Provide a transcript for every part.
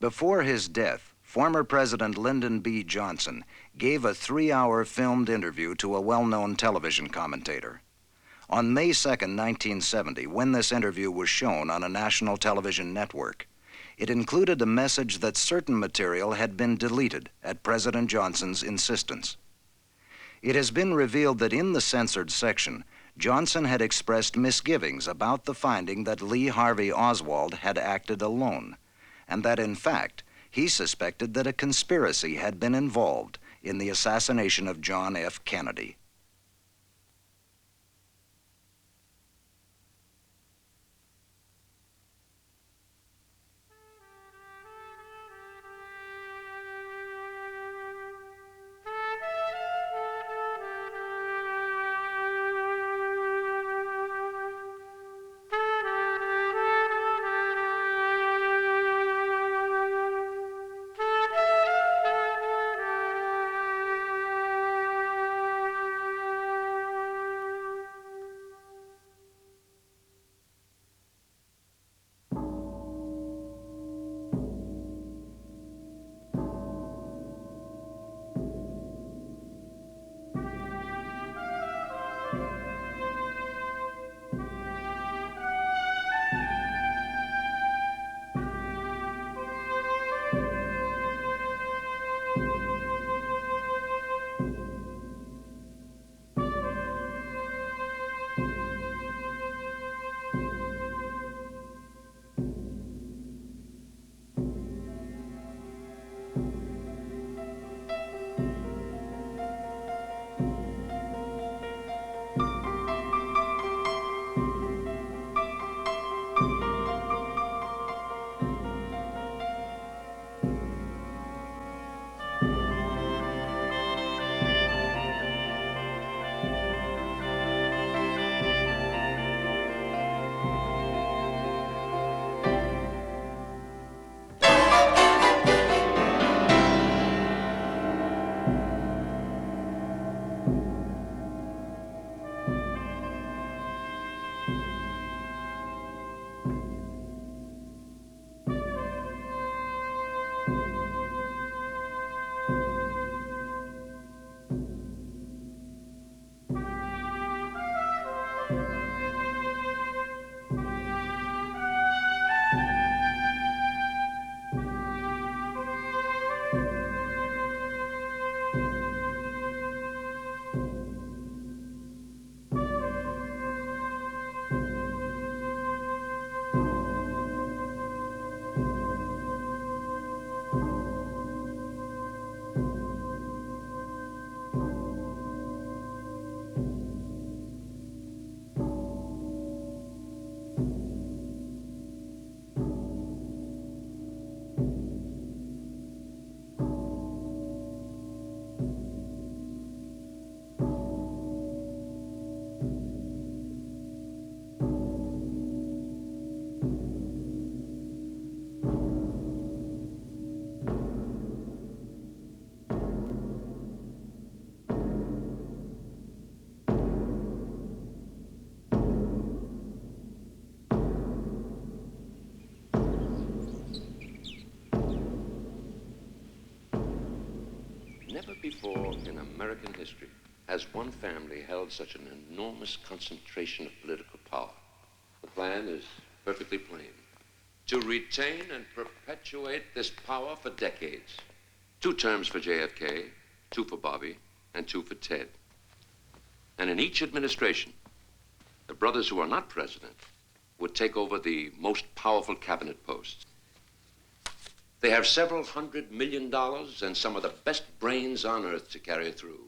Before his death, former President Lyndon B. Johnson gave a 3-hour filmed interview to a well-known television commentator. On May 2, 1970, when this interview was shown on a national television network, it included a message that certain material had been deleted at President Johnson's insistence. It has been revealed that in the censored section, Johnson had expressed misgivings about the finding that Lee Harvey Oswald had acted alone, and that in fact, he suspected that a conspiracy had been involved in the assassination of John F. Kennedy. Never before in American history has one family held such an enormous concentration of political power. The plan is perfectly plain. To retain and perpetuate this power for decades. 2 terms for JFK, 2 for Bobby, and 2 for Ted. And in each administration, the brothers who are not president would take over the most powerful cabinet posts. They have several $100 million and some of the best brains on earth to carry it through.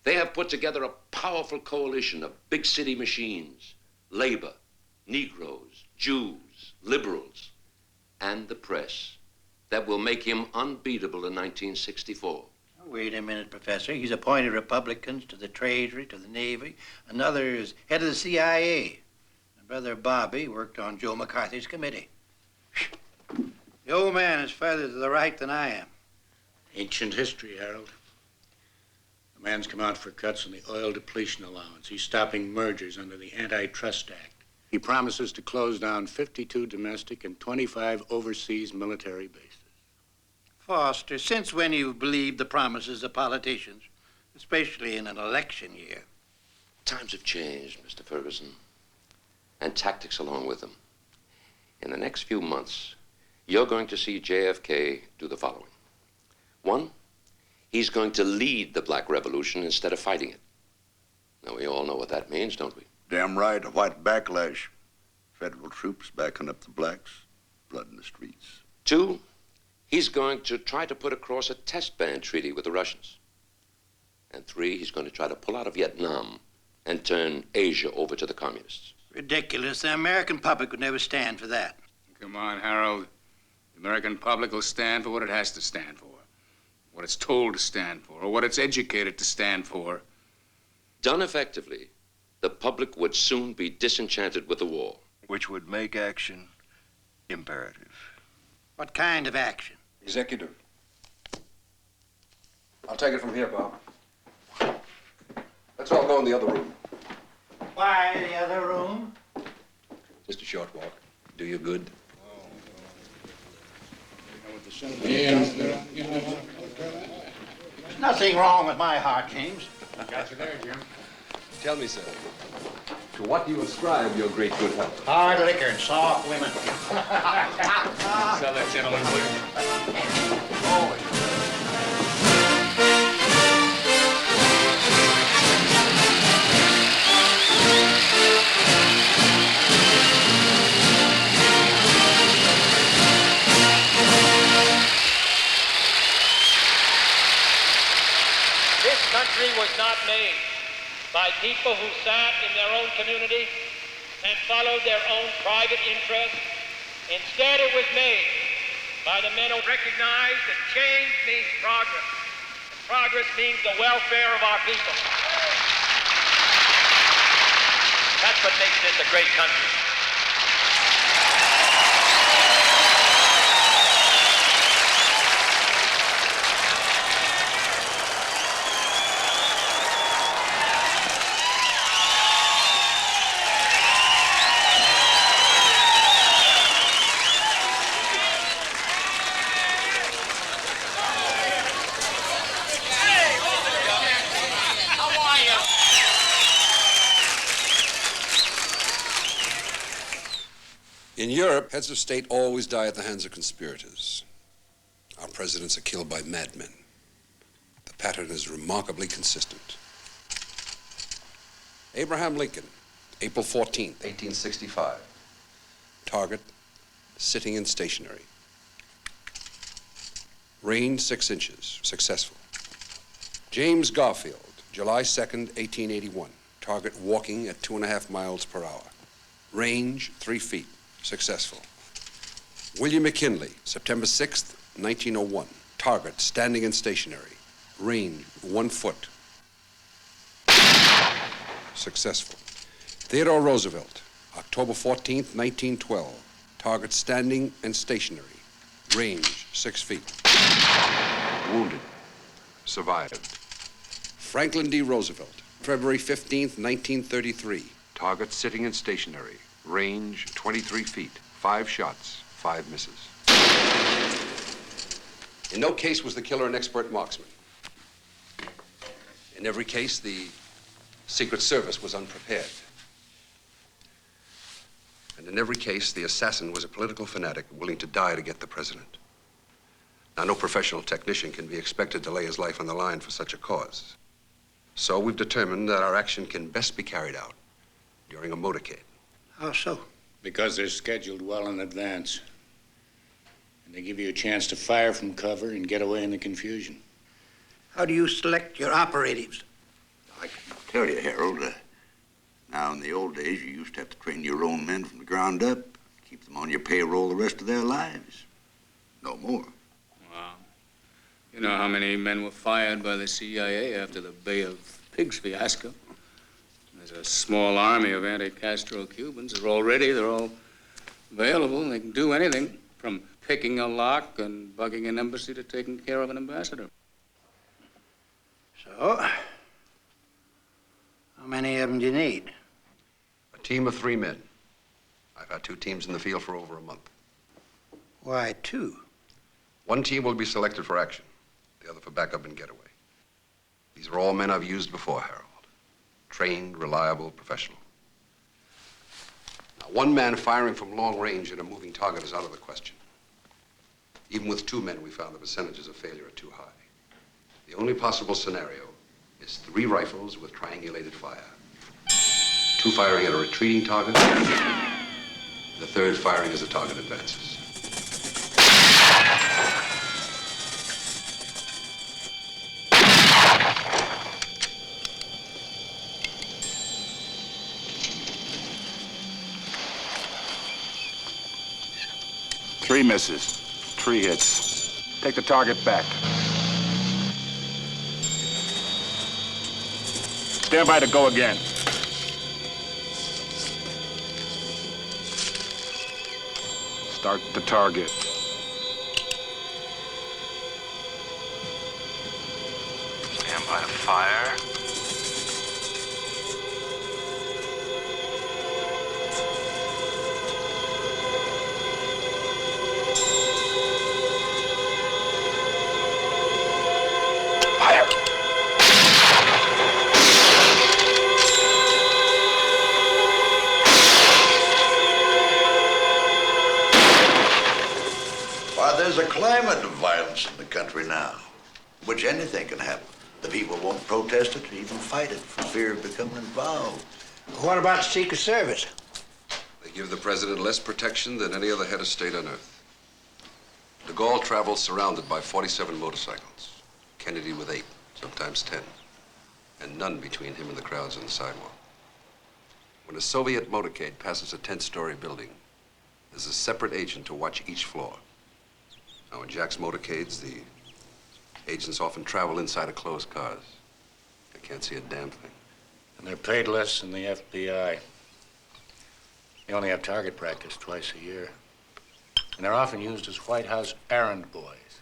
They have put together a powerful coalition of big city machines, labor, Negroes, Jews, liberals, and the press that will make him unbeatable in 1964. Wait a minute, Professor. He's appointed Republicans to the Treasury, to the Navy. Another is head of the CIA. And Brother Bobby worked on Joe McCarthy's committee. The old man is further to the right than I am. Ancient history, Harold. The man's come out for cuts on the oil depletion allowance. He's stopping mergers under the Antitrust Act. He promises to close down 52 domestic and 25 overseas military bases. Foster, since when you believe the promises of politicians, especially in an election year? Times have changed, Mr. Ferguson, and tactics along with them. In the next few months, you're going to see JFK do the following. One, he's going to lead the Black Revolution instead of fighting it. Now, we all know what that means, don't we? Damn right, a white backlash. Federal troops backing up the blacks, blood in the streets. Two, he's going to try to put across a test ban treaty with the Russians. And three, he's going to try to pull out of Vietnam and turn Asia over to the communists. Ridiculous. The American public would never stand for that. Come on, Harold. The American public will stand for what it has to stand for, what it's told to stand for, or what it's educated to stand for. Done effectively, the public would soon be disenchanted with the war. Which would make action imperative. What kind of action? Executive. I'll take it from here, Bob. Let's all go in the other room. Why the other room? Just a short walk. Do you good. There's nothing wrong with my heart, James. Got you there, Jim. Tell me, sir, to what do you ascribe your great good health? Hard liquor and soft women. Sell that gentleman, This country was not made by people who sat in their own community and followed their own private interests. Instead, it was made by the men who recognized that change means progress. And progress means the welfare of our people. That's what makes this a great country. In Europe, heads of state always die at the hands of conspirators. Our presidents are killed by madmen. The pattern is remarkably consistent. Abraham Lincoln, April 14th, 1865. Target, sitting and stationary. Range 6 inches, successful. James Garfield, July 2nd, 1881. Target walking at 2.5 miles per hour. Range 3 feet, successful. William McKinley, September 6th, 1901. Target standing and stationary. Range 1 foot. Successful. Theodore Roosevelt, October 14th, 1912. Target standing and stationary. Range 6 feet. Wounded. Survived. Franklin D. Roosevelt, February 15th, 1933. Target sitting and stationary. Range 23 feet. 5 shots, 5 misses. In no case was the killer an expert marksman. In every case, the Secret Service was unprepared. And in every case, the assassin was a political fanatic willing to die to get the president. Now, no professional technician can be expected to lay his life on the line for such a cause. So we've determined that our action can best be carried out during a motorcade. How so? Because they're scheduled well in advance. And they give you a chance to fire from cover and get away in the confusion. How do you select your operatives? I can tell you, Harold, now in the old days, you used to have to train your own men from the ground up, keep them on your payroll the rest of their lives. No more. Wow. You know how many men were fired by the CIA after the Bay of Pigs fiasco? There's a small army of anti-Castro Cubans. They're all available. They can do anything from picking a lock and bugging an embassy to taking care of an ambassador. So, how many of them do you need? A team of 3 men. I've had 2 teams in the field for over a month. Why, 2? One team will be selected for action, the other for backup and getaway. These are all men I've used before, Harold. Trained, reliable, professional. Now, 1 man firing from long range at a moving target is out of the question. Even with 2 men, we found the percentages of failure are too high. The only possible scenario is 3 rifles with triangulated fire. 2 firing at a retreating target, the 3rd firing as the target advances. Three misses, 3 hits. Take the target back. Stand by to go again. Start the target. Stand by to fire. There's a climate of violence in the country now, in which anything can happen. The people won't protest it or even fight it for fear of becoming involved. What about the Secret Service? They give the president less protection than any other head of state on earth. De Gaulle traveled surrounded by 47 motorcycles. Kennedy with 8, sometimes 10. And none between him and the crowds on the sidewalk. When a Soviet motorcade passes a 10-story building, there's a separate agent to watch each floor. Now, in Jack's motorcades, the agents often travel inside of closed cars. They can't see a damn thing. And they're paid less than the FBI. They only have target practice twice a year. And they're often used as White House errand boys.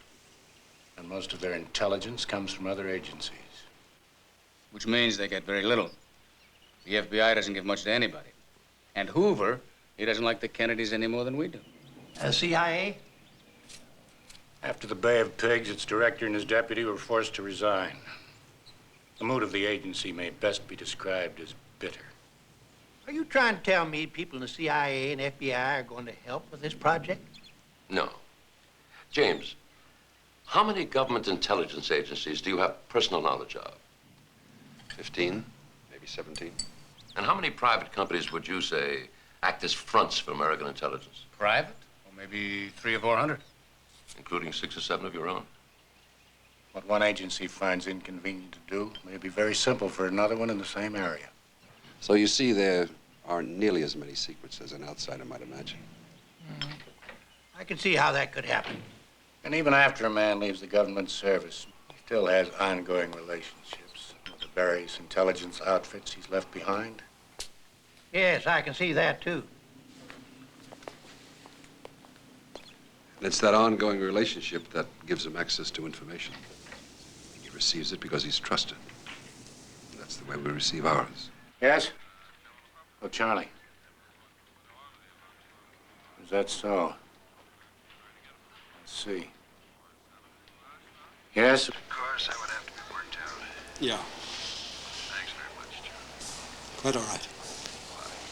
And most of their intelligence comes from other agencies. Which means they get very little. The FBI doesn't give much to anybody. And Hoover, he doesn't like the Kennedys any more than we do. CIA? After the Bay of Pigs, its director and his deputy were forced to resign. The mood of the agency may best be described as bitter. Are you trying to tell me people in the CIA and FBI are going to help with this project? No. James, how many government intelligence agencies do you have personal knowledge of? 15, maybe 17. And how many private companies would you say act as fronts for American intelligence? Private? Or maybe 300 or 400. Including 6 or 7 of your own. What one agency finds inconvenient to do may be very simple for another one in the same area. So you see, there aren't nearly as many secrets as an outsider might imagine. I can see how that could happen. And even after a man leaves the government service, he still has ongoing relationships with the various intelligence outfits he's left behind. Yes, I can see that, too. And it's that ongoing relationship that gives him access to information. He receives it because he's trusted. And that's the way we receive ours. Yes? Oh, Charlie. Is that so? Let's see. Yes? Of course, I would have to be worked out. Yeah, Thanks very much, Charlie. quite all right.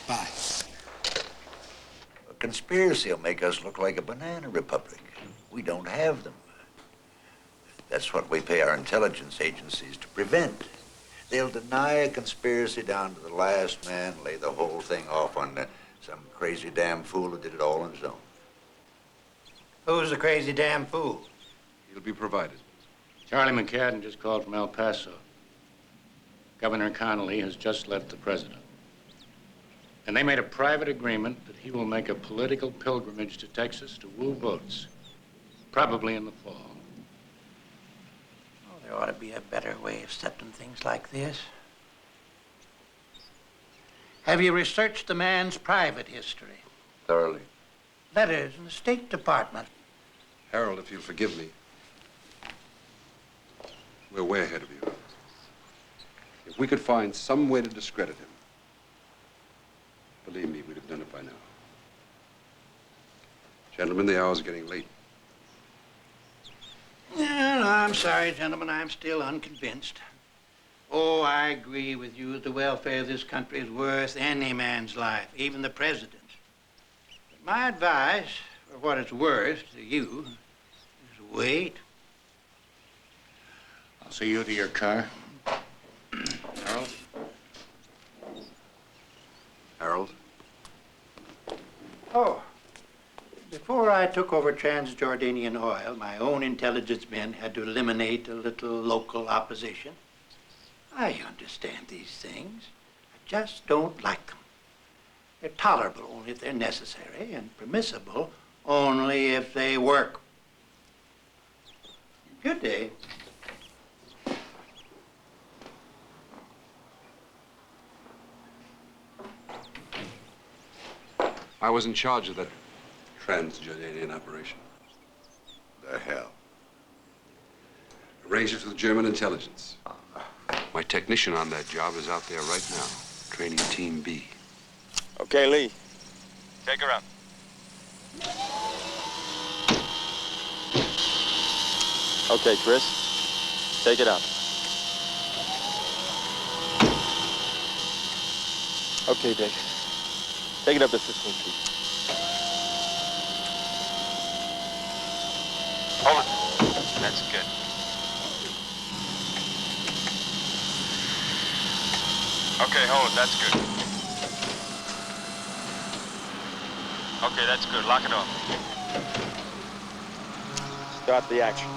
Bye. A conspiracy will make us look like a banana republic. We don't have them. That's what we pay our intelligence agencies to prevent. They'll deny a conspiracy down to the last man, lay the whole thing off on some crazy damn fool who did it all on his own. Who's the crazy damn fool? He'll be provided. Charlie McCadden just called from El Paso. Governor Connolly has just left the president. And they made a private agreement that he will make a political pilgrimage to Texas to woo votes, probably in the fall. Oh, there ought to be a better way of settling things like this. Have you researched the man's private history? Thoroughly. Letters in the State Department. Harold, if you'll forgive me, we're way ahead of you. If we could find some way to discredit him, believe me, we'd have done it by now. Gentlemen, the hour's getting late. Well, I'm sorry, gentlemen, I'm still unconvinced. Oh, I agree with you that the welfare of this country is worth any man's life, even the president's. But my advice, for what it's worth to you, is wait. I'll see you to your car. Harold? Harold? Oh, before I took over Transjordanian Oil, my own intelligence men had to eliminate a little local opposition. I understand these things. I just don't like them. They're tolerable only if they're necessary and permissible only if they work. Good day. I was in charge of that Transjordanian operation. The hell? Arranged it with German intelligence. My technician on that job is out there right now, training Team B. Okay, Lee. Take her out. Okay, Chris. Take it out. Okay, Dave. Take it up to 15 feet. Hold it. That's good. Okay, hold it. That's good. Okay, that's good. Lock it off. Start the action.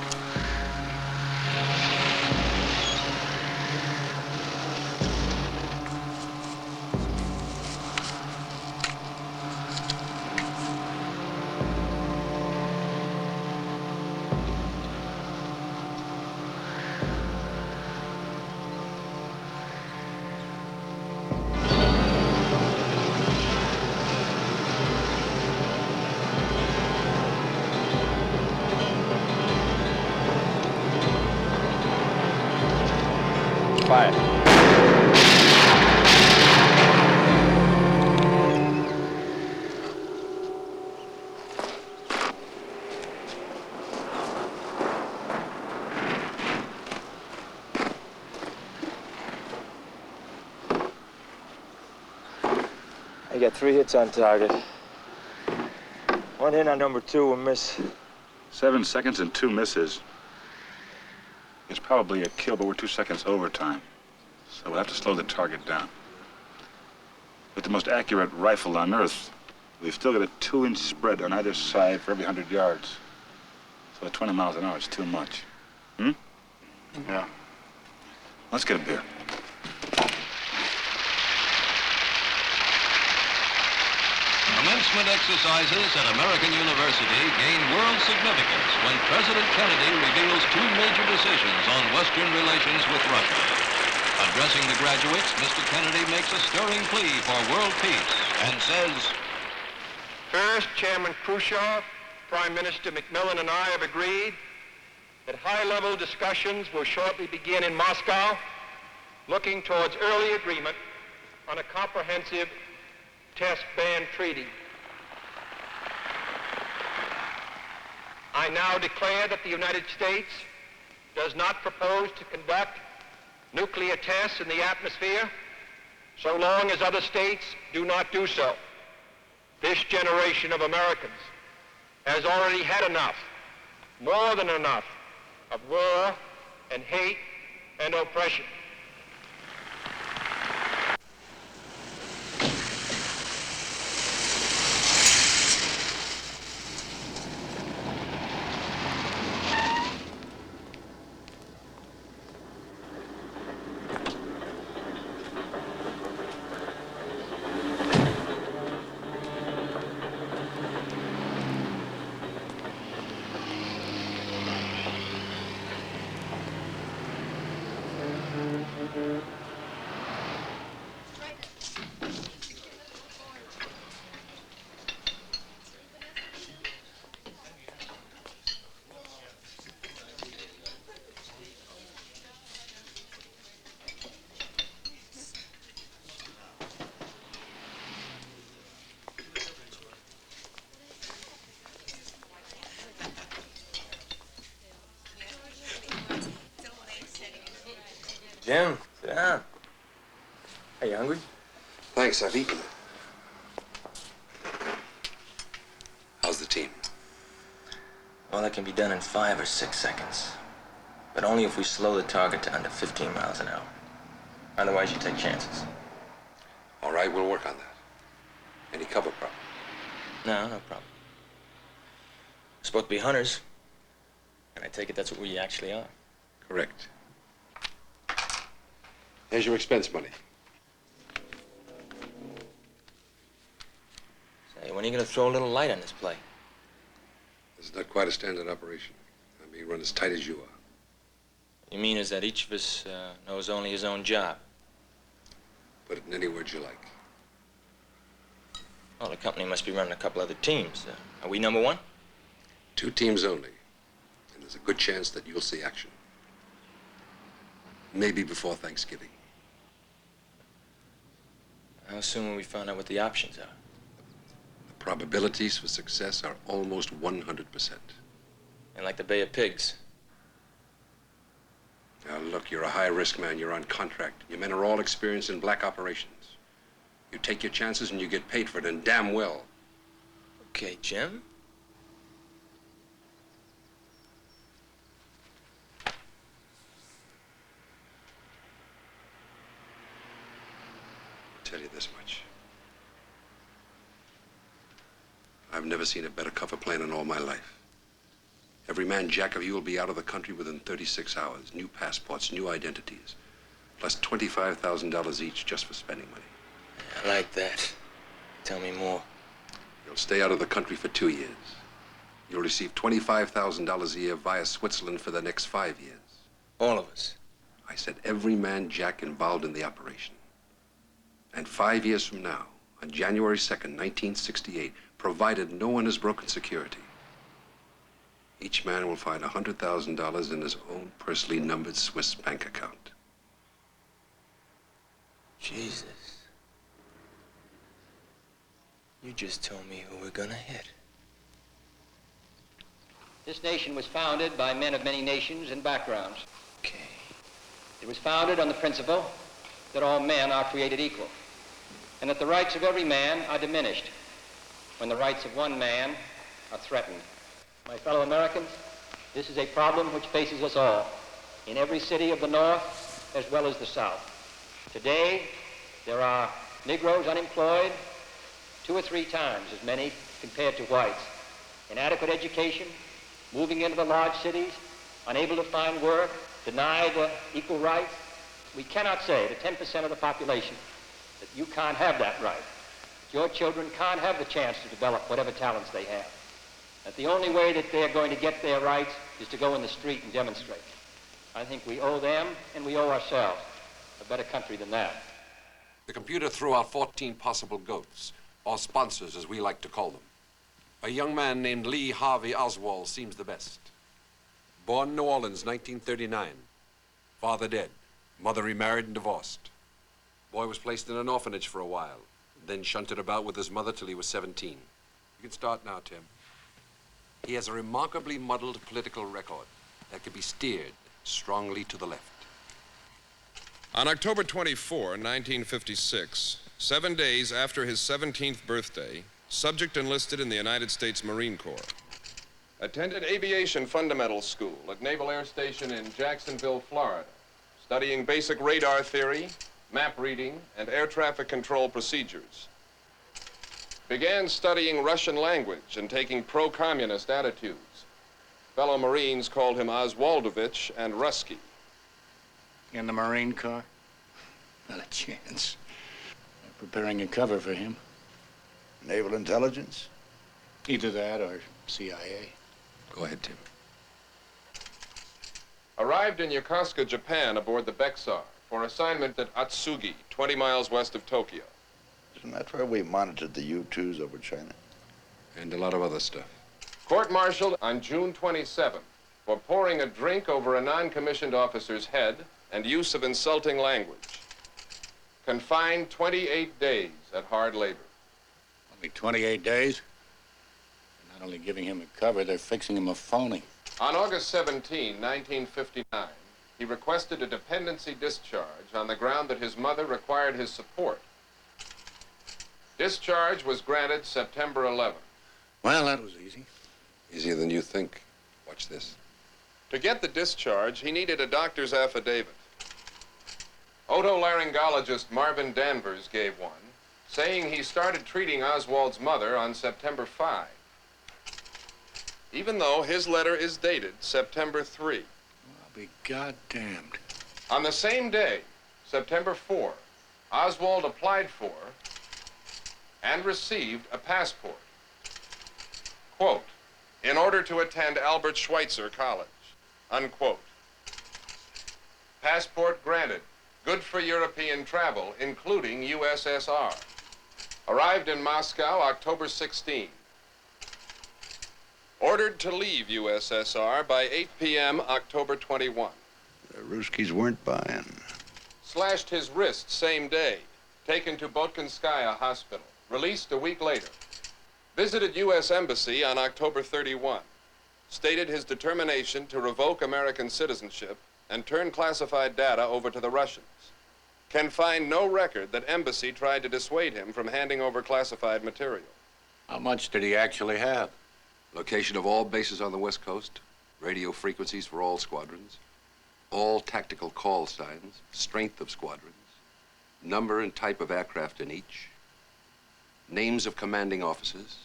Fire. I got 3 hits on target. 1 hit on number 2, a miss. 7 seconds and 2 misses. It's probably a kill, but we're 2 seconds overtime. So we'll have to slow the target down. With the most accurate rifle on Earth, we've still got a 2-inch spread on either side for every 100 yards. So at 20 miles an hour, it's too much. Hmm? Yeah. Let's get a beer. Commencement exercises at American University gain world significance when President Kennedy reveals 2 major decisions on Western relations with Russia. Addressing the graduates, Mr. Kennedy makes a stirring plea for world peace and says, First, Chairman Khrushchev, Prime Minister McMillan, and I have agreed that high-level discussions will shortly begin in Moscow, looking towards early agreement on a comprehensive test ban treaty. I now declare that the United States does not propose to conduct nuclear tests in the atmosphere so long as other states do not do so. This generation of Americans has already had enough, more than enough, of war and hate and oppression. Jim, sit down. Are you hungry? Thanks, I've eaten. How's the team? Well, that can be done in 5 or 6 seconds. But only if we slow the target to under 15 miles an hour. Otherwise, you take chances. All right, we'll work on that. Any cover problem? No, no problem. We're supposed to be hunters. And I take it that's what we actually are. Correct. Here's your expense money. Say, when are you going to throw a little light on this play? This is not quite a standard operation. I mean, run as tight as you are. You mean is that each of us knows only his own job? Put it in any words you like. Well, the company must be running a couple other teams. Are we number one? 2 teams only. And there's a good chance that you'll see action. Maybe before Thanksgiving. How soon will we find out what the options are? The probabilities for success are almost 100%. And like the Bay of Pigs. Now, look, you're a high-risk man. You're on contract. Your men are all experienced in black operations. You take your chances and you get paid for it, and damn well. Okay, Jim. I'll tell you this much. I've never seen a better cover plan in all my life. Every man jack of you will be out of the country within 36 hours. New passports, new identities, plus $25,000 each just for spending money. I like that. Tell me more. You'll stay out of the country for 2 years. You'll receive $25,000 a year via Switzerland for the next 5 years. All of us? I said every man jack involved in the operation. And 5 years from now, on January 2nd, 1968, provided no one has broken security, each man will find $100,000 in his own personally numbered Swiss bank account. Jesus. You just told me who we're gonna hit. This nation was founded by men of many nations and backgrounds. Okay. It was founded on the principle that all men are created equal, and that the rights of every man are diminished when the rights of one man are threatened. My fellow Americans, this is a problem which faces us all, in every city of the North as well as the South. Today, there are Negroes unemployed 2 or 3 times as many compared to whites. Inadequate education, moving into the large cities, unable to find work, denied equal rights. We cannot say to 10% of the population that you can't have that right. Your children can't have the chance to develop whatever talents they have. That the only way that they're going to get their rights is to go in the street and demonstrate. I think we owe them and we owe ourselves a better country than that. The computer threw out 14 possible goats, or sponsors as we like to call them. A young man named Lee Harvey Oswald seems the best. Born in New Orleans, 1939. Father dead. Mother remarried and divorced. Boy was placed in an orphanage for a while, then shunted about with his mother till he was 17. You can start now, Tim. He has a remarkably muddled political record that can be steered strongly to the left. On October 24, 1956, 7 days after his 17th birthday, subject enlisted in the United States Marine Corps. Attended aviation fundamental school at Naval Air Station in Jacksonville, Florida, studying basic radar theory, map reading, and air traffic control procedures. Began studying Russian language and taking pro-communist attitudes. Fellow Marines called him Oswaldovich and Rusky. In the Marine Corps? Not a chance. They're preparing a cover for him. Naval intelligence? Either that or CIA. Go ahead, Tim. Arrived in Yokosuka, Japan aboard the Bexar for assignment at Atsugi, 20 miles west of Tokyo. Isn't that where we monitored the U-2s over China? And a lot of other stuff. Court-martialed on June 27th for pouring a drink over a non-commissioned officer's head and use of insulting language. Confined 28 days at hard labor. Only 28 days? They're not only giving him a cover, they're fixing him a phony. On August 17, 1959, he requested a dependency discharge on the ground that his mother required his support. Discharge was granted September 11th. Well, that was easy. Easier than you think. Watch this. To get the discharge, he needed a doctor's affidavit. Otolaryngologist Marvin Danvers gave one, saying he started treating Oswald's mother on September 5, even though his letter is dated September 3. I'll be goddamned. On the same day, September 4, Oswald applied for and received a passport. Quote, in order to attend Albert Schweitzer College, unquote. Passport granted. Good for European travel, including USSR. Arrived in Moscow October 16. Ordered to leave USSR by 8 p.m. October 21. The Ruskies weren't buying. Slashed his wrist same day. Taken to Botkinskaya Hospital. Released a week later. Visited U.S. Embassy on October 31. Stated his determination to revoke American citizenship and turn classified data over to the Russians. Can find no record that Embassy tried to dissuade him from handing over classified material. How much did he actually have? Location of all bases on the West Coast, radio frequencies for all squadrons, all tactical call signs, strength of squadrons, number and type of aircraft in each, names of commanding officers,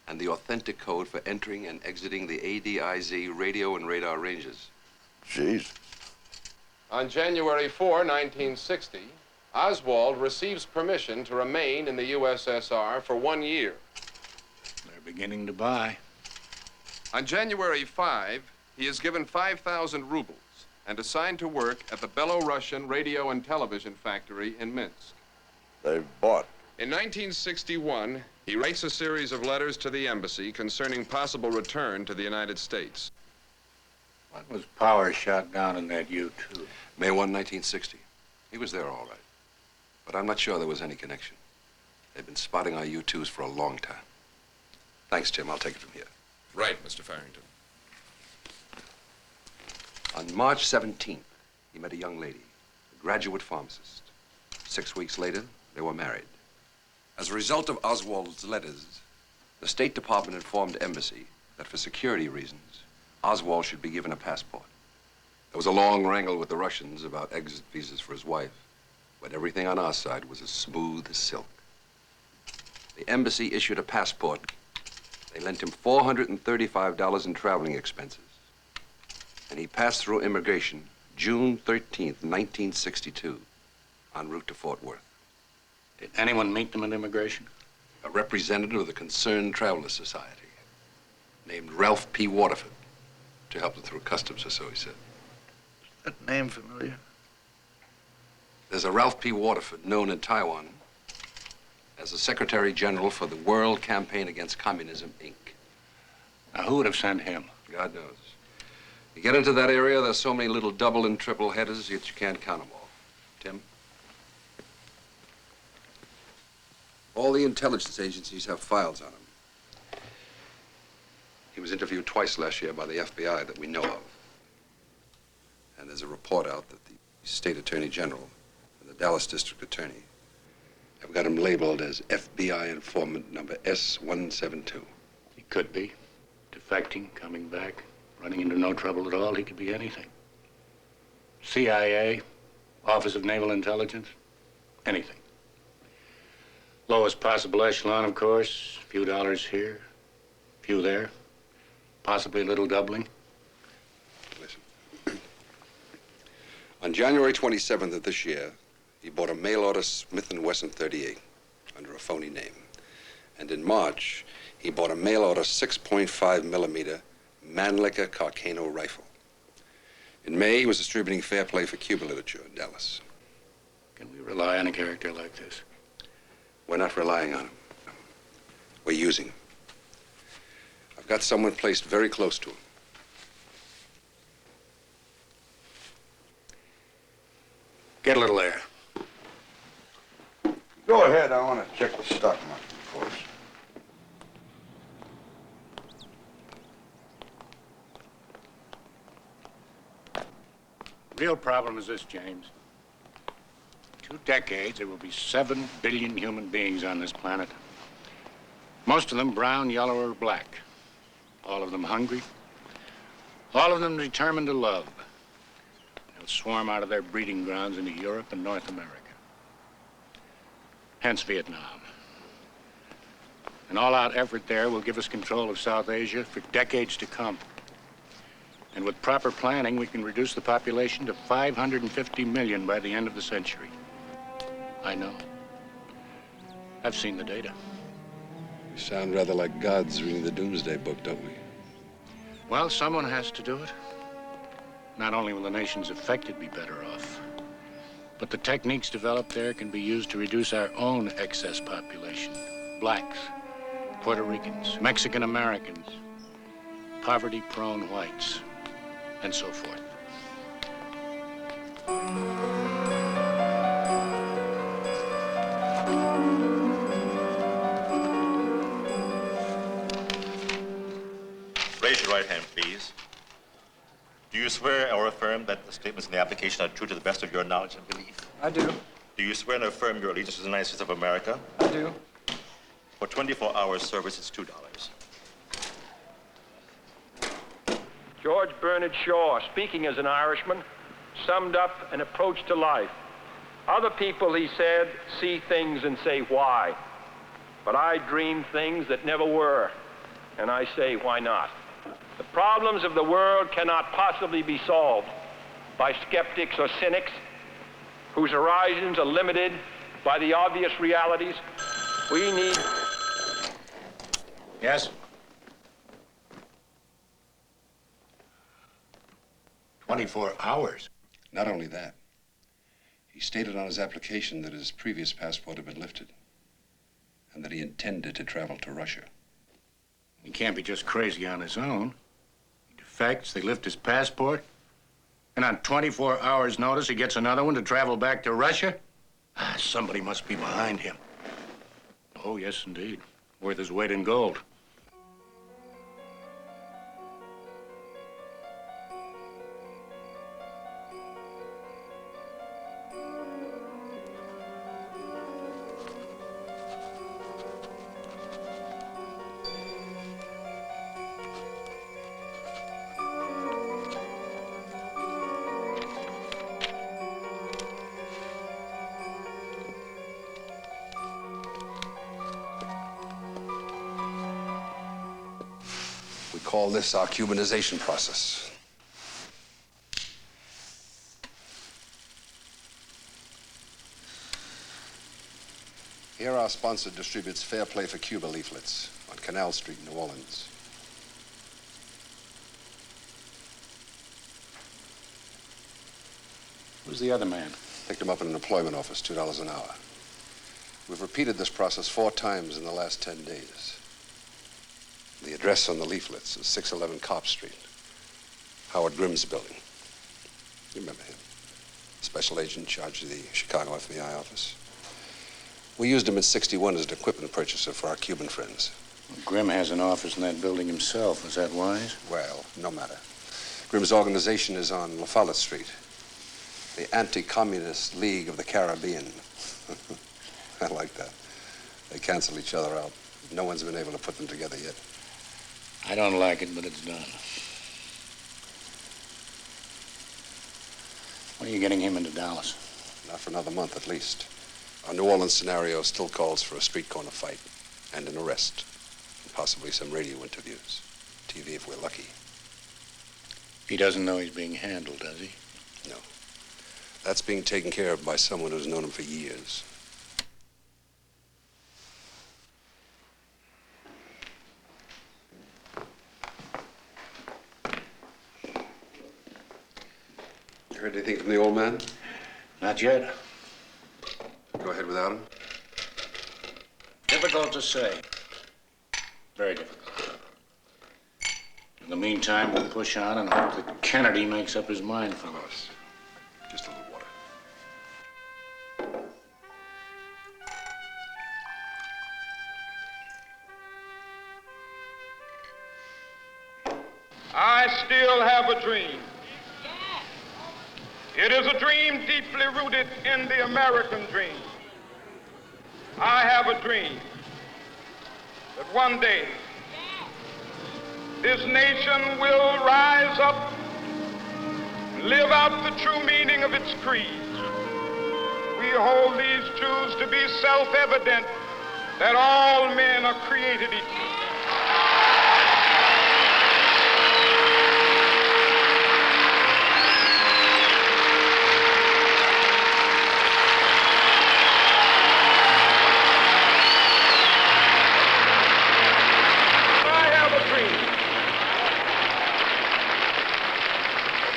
and the authentic code for entering and exiting the ADIZ radio and radar ranges. Jeez. On January 4, 1960, Oswald receives permission to remain in the USSR for 1 year. They're beginning to buy. On January 5, he is given 5,000 rubles and assigned to work at the Belarusian radio and television factory in Minsk. They've bought. In 1961, he writes a series of letters to the embassy concerning possible return to the United States. When was Power shot down in that U-2? May 1, 1960. He was there all right. But I'm not sure there was any connection. They've been spotting our U-2s for a long time. Thanks, Tim. I'll take it from here. Right, Mr. Farrington. On March 17th, he met a young lady, a graduate pharmacist. 6 weeks later, they were married. As a result of Oswald's letters, the State Department informed Embassy that for security reasons, Oswald should be given a passport. There was a long wrangle with the Russians about exit visas for his wife, but everything on our side was as smooth as silk. The embassy issued a passport. They lent him $435 in traveling expenses, and he passed through immigration June 13th, 1962, en route to Fort Worth. Did anyone meet them at immigration? A representative of the Concerned Travelers Society, named Ralph P. Waterford, to help them through customs, or so he said. That name familiar? There's a Ralph P. Waterford known in Taiwan as the Secretary General for the World Campaign Against Communism, Inc. Now, who would have sent him? God knows. You get into that area, there's so many little double and triple headers that you can't count them all. Tim? All the intelligence agencies have files on him. He was interviewed twice last year by the FBI that we know of. And there's a report out that the State Attorney General and the Dallas District Attorney have got him labeled as FBI informant number S172. He could be. Defecting, coming back, running into no trouble at all. He could be anything. CIA, Office of Naval Intelligence, anything. Lowest possible echelon, of course. A few dollars here, a few there. Possibly a little doubling. Listen. On January 27th of this year, he bought a mail-order Smith & Wesson 38 under a phony name. And in March, he bought a mail-order 6.5 millimeter Mannlicher Carcano rifle. In May, he was distributing Fair Play for Cuba literature in Dallas. Can we rely on a character like this? We're not relying on him. We're using him. I've got someone placed very close to him. Get a little air. Go ahead. I want to check the stock market, of course. real problem is this, James. 2 decades, there will be 7 billion human beings on this planet. Most of them brown, yellow, or black. All of them hungry. All of them determined to love. They'll swarm out of their breeding grounds into Europe and North America. Hence Vietnam. An all-out effort there will give us control of South Asia for decades to come. And with proper planning, we can reduce the population to 550 million by the end of the century. I know. I've seen the data. We sound rather like gods reading the Doomsday Book, don't we? Well, someone has to do it. Not only will the nations affected be better off, but the techniques developed there can be used to reduce our own excess population. Blacks, Puerto Ricans, Mexican Americans, poverty-prone whites, and so forth. Raise your right hand, please. Do you swear or affirm that the statements in the application are true to the best of your knowledge and belief? I do. Do you swear and affirm your allegiance to the United States of America? I do. For 24 hours service, it's $2. George Bernard Shaw, speaking as an Irishman, summed up an approach to life. Other people, he said, see things and say, why? But I dream things that never were, and I say, why not? The problems of the world cannot possibly be solved by skeptics or cynics whose horizons are limited by the obvious realities. We need... Yes? 24 hours? Not only that, he stated on his application that his previous passport had been lifted and that he intended to travel to Russia. He can't be just crazy on his own. He defects, they lift his passport, and on 24 hours' notice, he gets another one to travel back to Russia? Somebody must be behind him. Oh, yes, indeed. Worth his weight in gold. We call this our Cubanization process. Here our sponsor distributes Fair Play for Cuba leaflets on Canal Street, New Orleans. Who's the other man? Picked him up in an employment office, $2 an hour. We've repeated this process 4 times in the last 10 days. The address on the leaflets is 611 Copp Street, Howard Grimm's building. You remember him. Special agent in charge of the Chicago FBI office. We used him in '61 as an equipment purchaser for our Cuban friends. Well, Grimm has an office in that building himself. Is that wise? Well, no matter. Grimm's organization is on La Follette Street, the Anti-Communist League of the Caribbean. I like that. They cancel each other out. No one's been able to put them together yet. I don't like it, but it's done. When are you getting him into Dallas? Not for another month, at least. Our New Orleans scenario still calls for a street corner fight and an arrest, and possibly some radio interviews. TV if we're lucky. He doesn't know he's being handled, does he? No. That's being taken care of by someone who's known him for years. Heard anything from the old man? Not yet. Go ahead without him? Difficult to say. Very difficult. In the meantime, we'll push on and hope that Kennedy makes up his mind for us. Just a little water. I still have a dream. It is a dream deeply rooted in the American dream. I have a dream that one day this nation will rise up and live out the true meaning of its creed. We hold these truths to be self-evident, that all men are created equal.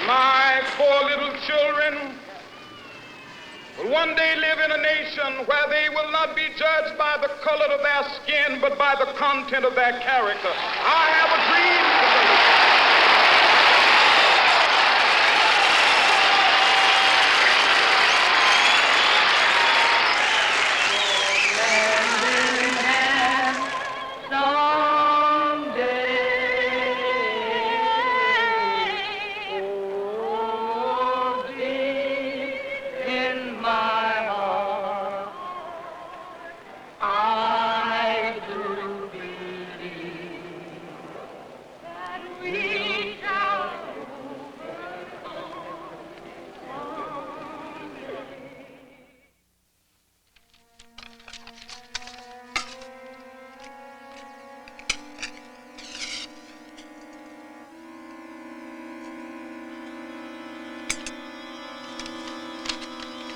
My poor little children will one day live in a nation where they will not be judged by the color of their skin, but by the content of their character. I have a dream today.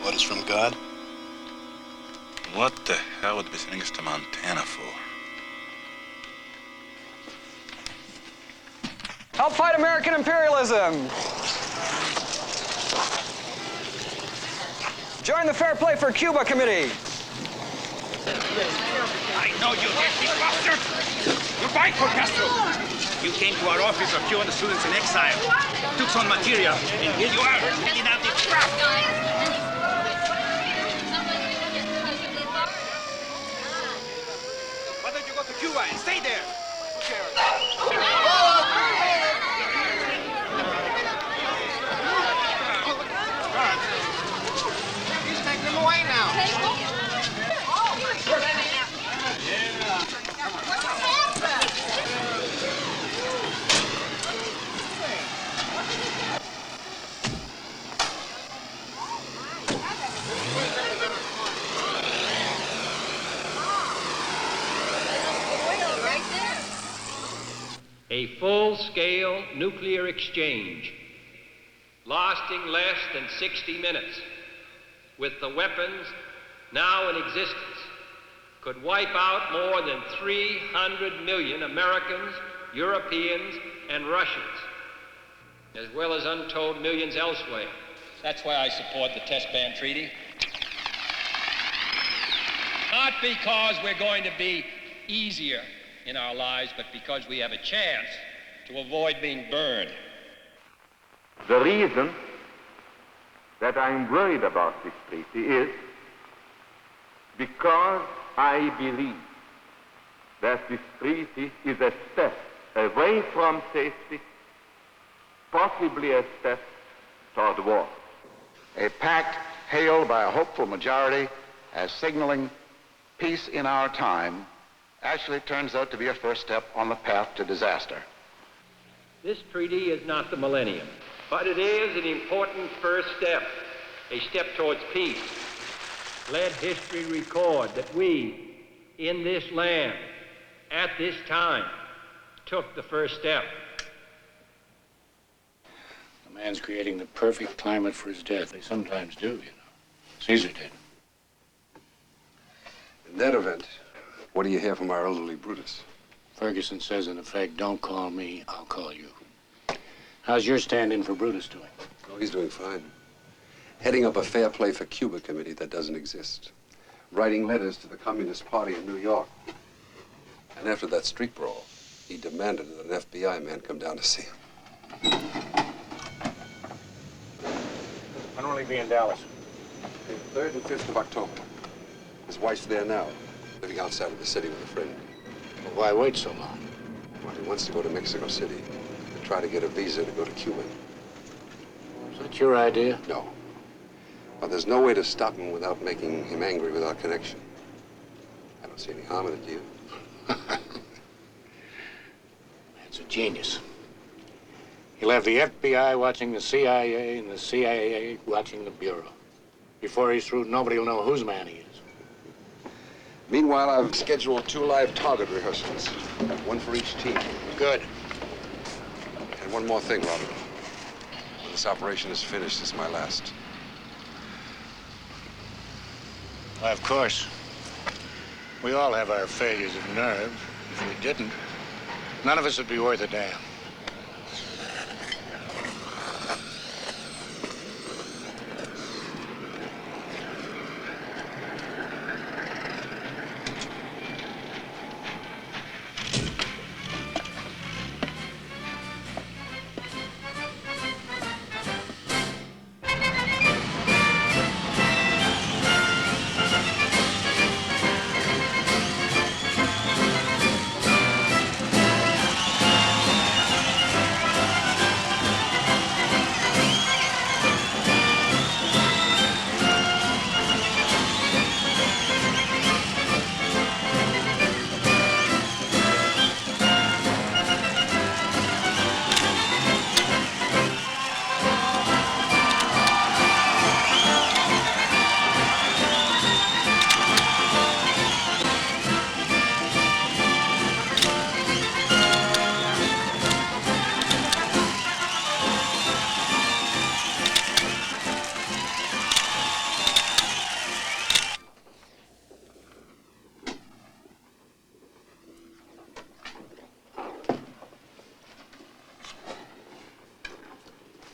What is from God? What the hell would they be sending us to Montana for? Help fight American imperialism. Join the Fair Play for Cuba Committee. I know you, nasty bastard! You're fight for Castro! You came to our office of Cuban students in exile, took some material, and here you are, hanging out the crap! Why don't you go to Cuba and stay there? He's taking them away now. A full-scale nuclear exchange lasting less than 60 minutes with the weapons now in existence could wipe out more than 300 million Americans, Europeans, and Russians, as well as untold millions elsewhere. That's why I support the test ban treaty. Not because we're going to be easier in our lives, but because we have a chance to avoid being burned. The reason that I'm worried about this treaty is because I believe that this treaty is a step away from safety, possibly a step toward war. A pact hailed by a hopeful majority as signaling peace in our time actually turns out to be a first step on the path to disaster. This treaty is not the millennium, but it is an important first step, a step towards peace. Let history record that we, in this land, at this time, took the first step. The man's creating the perfect climate for his death. They sometimes do, you know. Caesar did. In that event, what do you hear from our elderly Brutus? Ferguson says, in effect, don't call me, I'll call you. How's your stand-in for Brutus doing? Oh, he's doing fine. Heading up a Fair Play for Cuba committee that doesn't exist. Writing letters to the Communist Party in New York. And after that street brawl, he demanded that an FBI man come down to see him. When will he be in Dallas? The 3rd and 5th of October. His wife's there now, living outside of the city with a friend. Well, why wait so long? Well, he wants to go to Mexico City and try to get a visa to go to Cuba. Is that your idea? No, But there's no way to stop him without making him angry with our connection. I don't see any harm in it, do you? It's a genius. He'll have the FBI watching the CIA and the CIA watching the Bureau. Before he's through, nobody will know whose man he is. Meanwhile, I've scheduled 2 live target rehearsals, one for each team. Good. And one more thing, Robert. When this operation is finished, it's my last. Why, of course. We all have our failures of nerve. If we didn't, none of us would be worth a damn.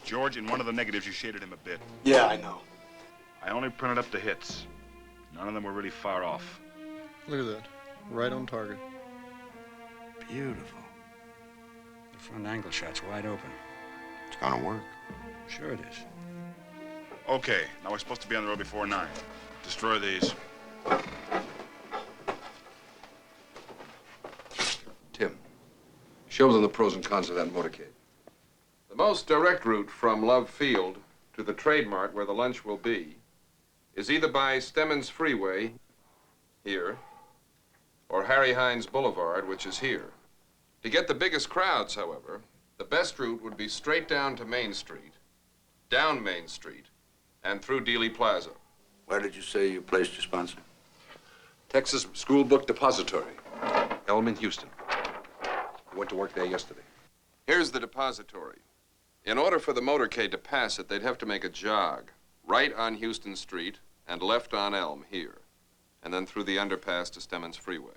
George, in one of the negatives, you shaded him a bit. Yeah, I know. I only printed up the hits. None of them were really far off. Look at that. Right on target. Beautiful. The front angle shot's wide open. It's gonna work. Sure it is. Okay, now we're supposed to be on the road before 9. Destroy these. Tim, show them the pros and cons of that motorcade. The most direct route from Love Field to the Trade Mart where the lunch will be is either by Stemmons Freeway, here, or Harry Hines Boulevard, which is here. To get the biggest crowds, however, the best route would be straight down to Main Street, down Main Street, and through Dealey Plaza. Where did you say you placed your sponsor? Texas School Book Depository, Elm in Houston. I went to work there yesterday. Here's the depository. In order for the motorcade to pass it, they'd have to make a jog, right on Houston Street and left on Elm here, and then through the underpass to Stemmons Freeway.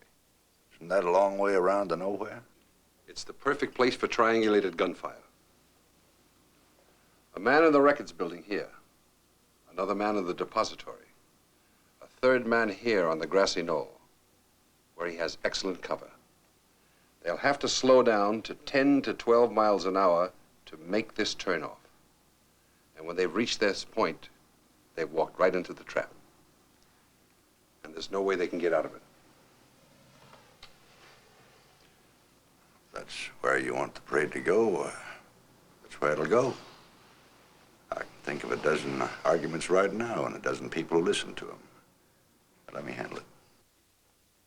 Isn't that a long way around to nowhere? It's the perfect place for triangulated gunfire. A man in the records building here, another man in the depository, a third man here on the grassy knoll, where he has excellent cover. They'll have to slow down to 10 to 12 miles an hour to make this turnoff. And when they've reached this point, they've walked right into the trap. And there's no way they can get out of it. That's where you want the parade to go. That's where it'll go. I can think of a dozen arguments right now and a dozen people who listen to them. But let me handle it.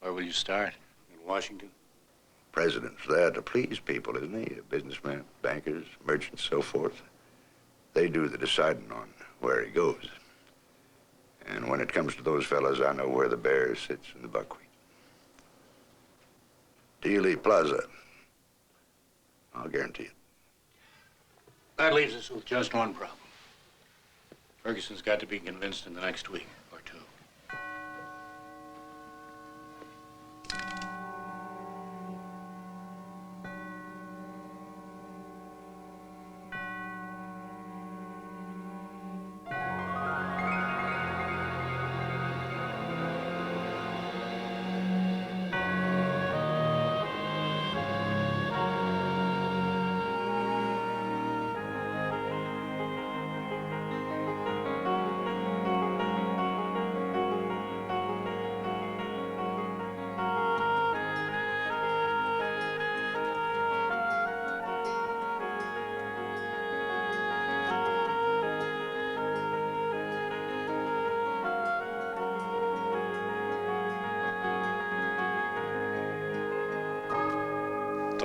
Where will you start? In Washington? President's there to please people, isn't he? Businessmen, bankers, merchants, so forth. They do the deciding on where he goes. And when it comes to those fellas, I know where the bear sits in the buckwheat. Dealey Plaza. I'll guarantee it. That leaves us with just one problem. Ferguson's got to be convinced in the next week or two.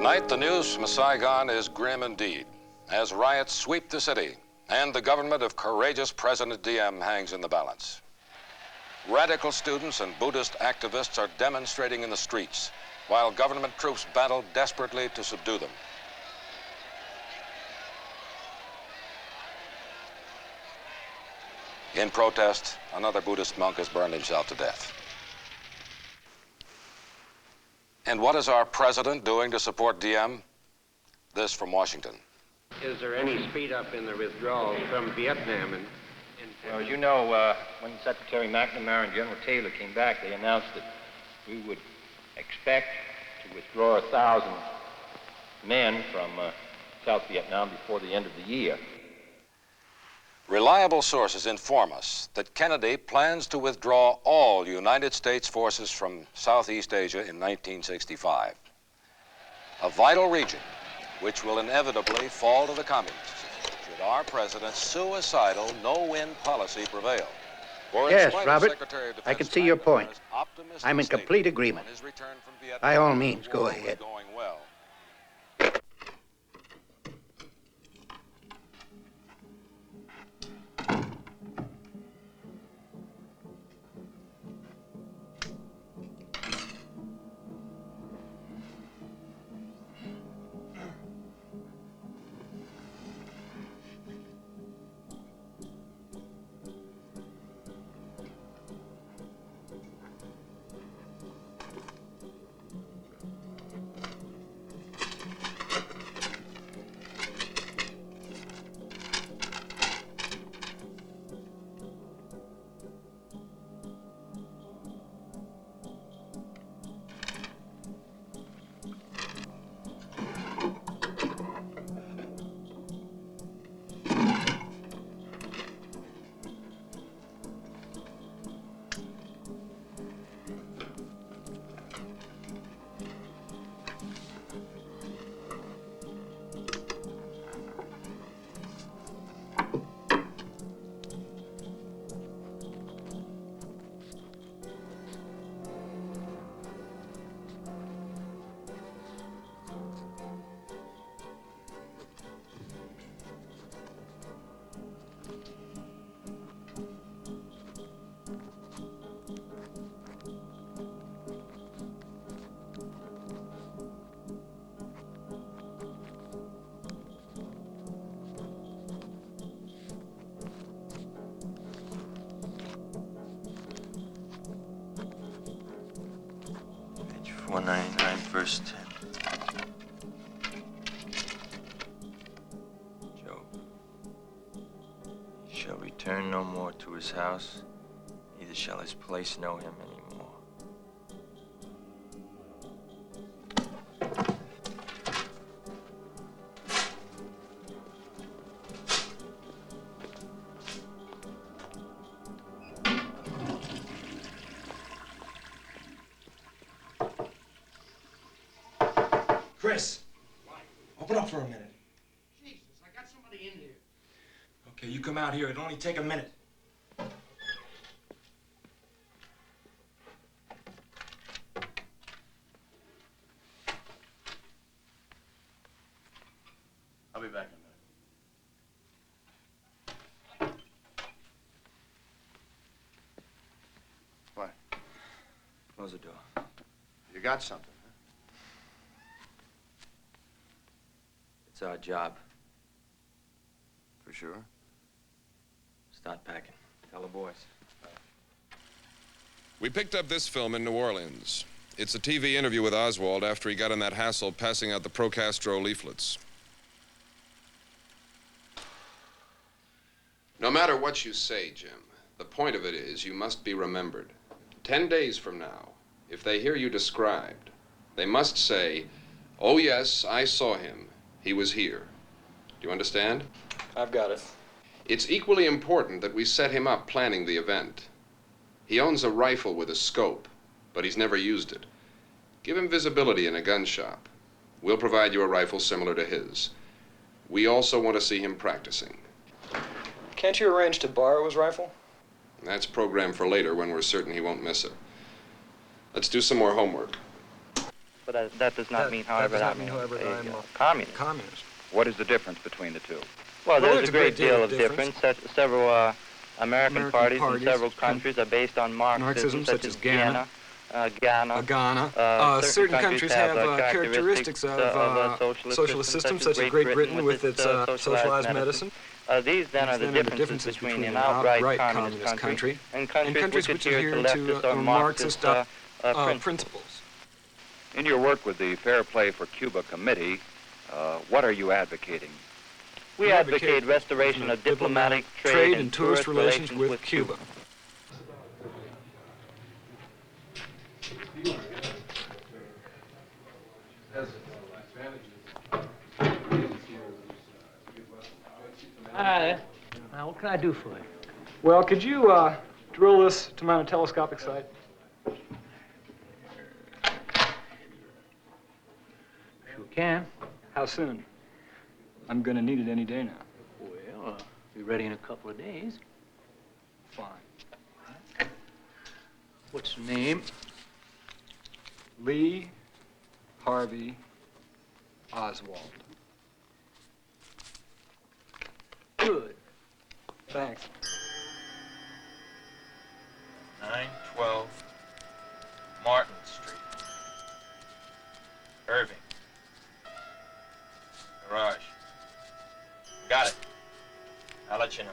Tonight, the news from Saigon is grim indeed, as riots sweep the city and the government of courageous President Diem hangs in the balance. Radical students and Buddhist activists are demonstrating in the streets, while government troops battle desperately to subdue them. In protest, another Buddhist monk has burned himself to death. And what is our president doing to support Diem? This from Washington. Is there any speed up in the withdrawal from Vietnam? Well, as you know, when Secretary McNamara and General Taylor came back, they announced that we would expect to withdraw 1,000 men from South Vietnam before the end of the year. Reliable sources inform us that Kennedy plans to withdraw all United States forces from Southeast Asia in 1965. A vital region which will inevitably fall to the communists should our president's suicidal no-win policy prevail. For in Yes, spite of Robert, Secretary of I Defense can see your point. McNamara's optimistic I'm in statement complete agreement. on his return from Vietnam, By all means, the go war was ahead. going well. Page 499, verse 10. Job. He shall return no more to his house, neither shall his place know him anymore. Chris, open up for a minute. Jesus, I got somebody in here. Okay, you come out here. It'll only take a minute. I'll be back in a minute. What? Close the door. You got something, huh? It's our job. For sure? Start packing. Tell the boys. We picked up this film in New Orleans. It's a TV interview with Oswald after he got in that hassle passing out the pro-Castro leaflets. No matter what you say, Jim, the point of it is you must be remembered. 10 days from now, if they hear you described, they must say, "Oh yes, I saw him. He was here." Do you understand? I've got it. It's equally important that we set him up planning the event. He owns a rifle with a scope, but he's never used it. Give him visibility in a gun shop. We'll provide you a rifle similar to his. We also want to see him practicing. Can't you arrange to borrow his rifle? That's programmed for later when we're certain he won't miss it. Let's do some more homework. But that does not mean, however, that I'm a communist. What is the difference between the two? Well, there's a great deal of difference. Several American parties in several countries are based on Marxism, such as Ghana. Certain countries have characteristics of socialist systems, such as Great Britain with its socialized medicine. These then are the differences between an outright communist country and countries which adhere to leftist or Marxist principles. In your work with the Fair Play for Cuba Committee, what are you advocating? We advocate restoration of diplomatic, trade, and tourist relations with Cuba. Hi. Now, what can I do for you? Well, could you drill this to mount a telescopic sight? Sure can. How soon? I'm gonna need it any day now. Well, be ready in a couple of days. Fine. What's the name? Lee Harvey Oswald. Good. Thanks. 912 Martin Street. Irving. Garage. Got it. I'll let you know.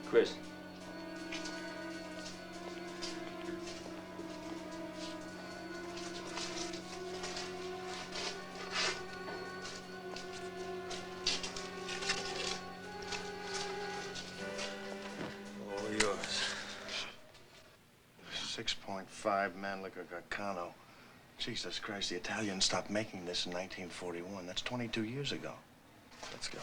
Chris. All yours. 6.5 Mannlicher Garcano. Jesus Christ, the Italians stopped making this in 1941. That's 22 years ago. Let's go.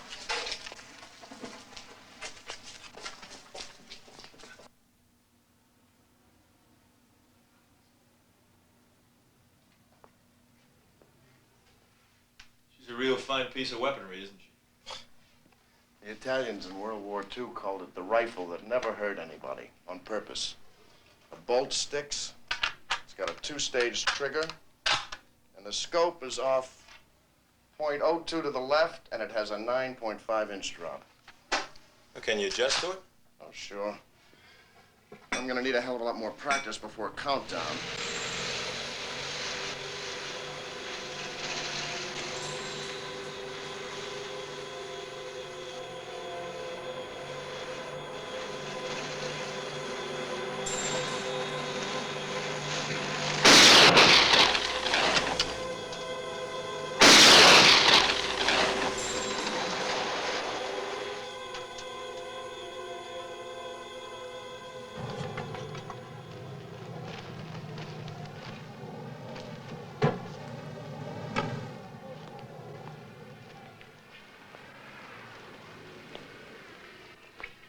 She's a real fine piece of weaponry, isn't she? The Italians in World War II called it the rifle that never hurt anybody, on purpose. The bolt sticks, it's got a two-stage trigger, and the scope is off .02 to the left, and it has a 9.5-inch drop. Can you adjust to it? Oh, sure. I'm gonna need a hell of a lot more practice before countdown.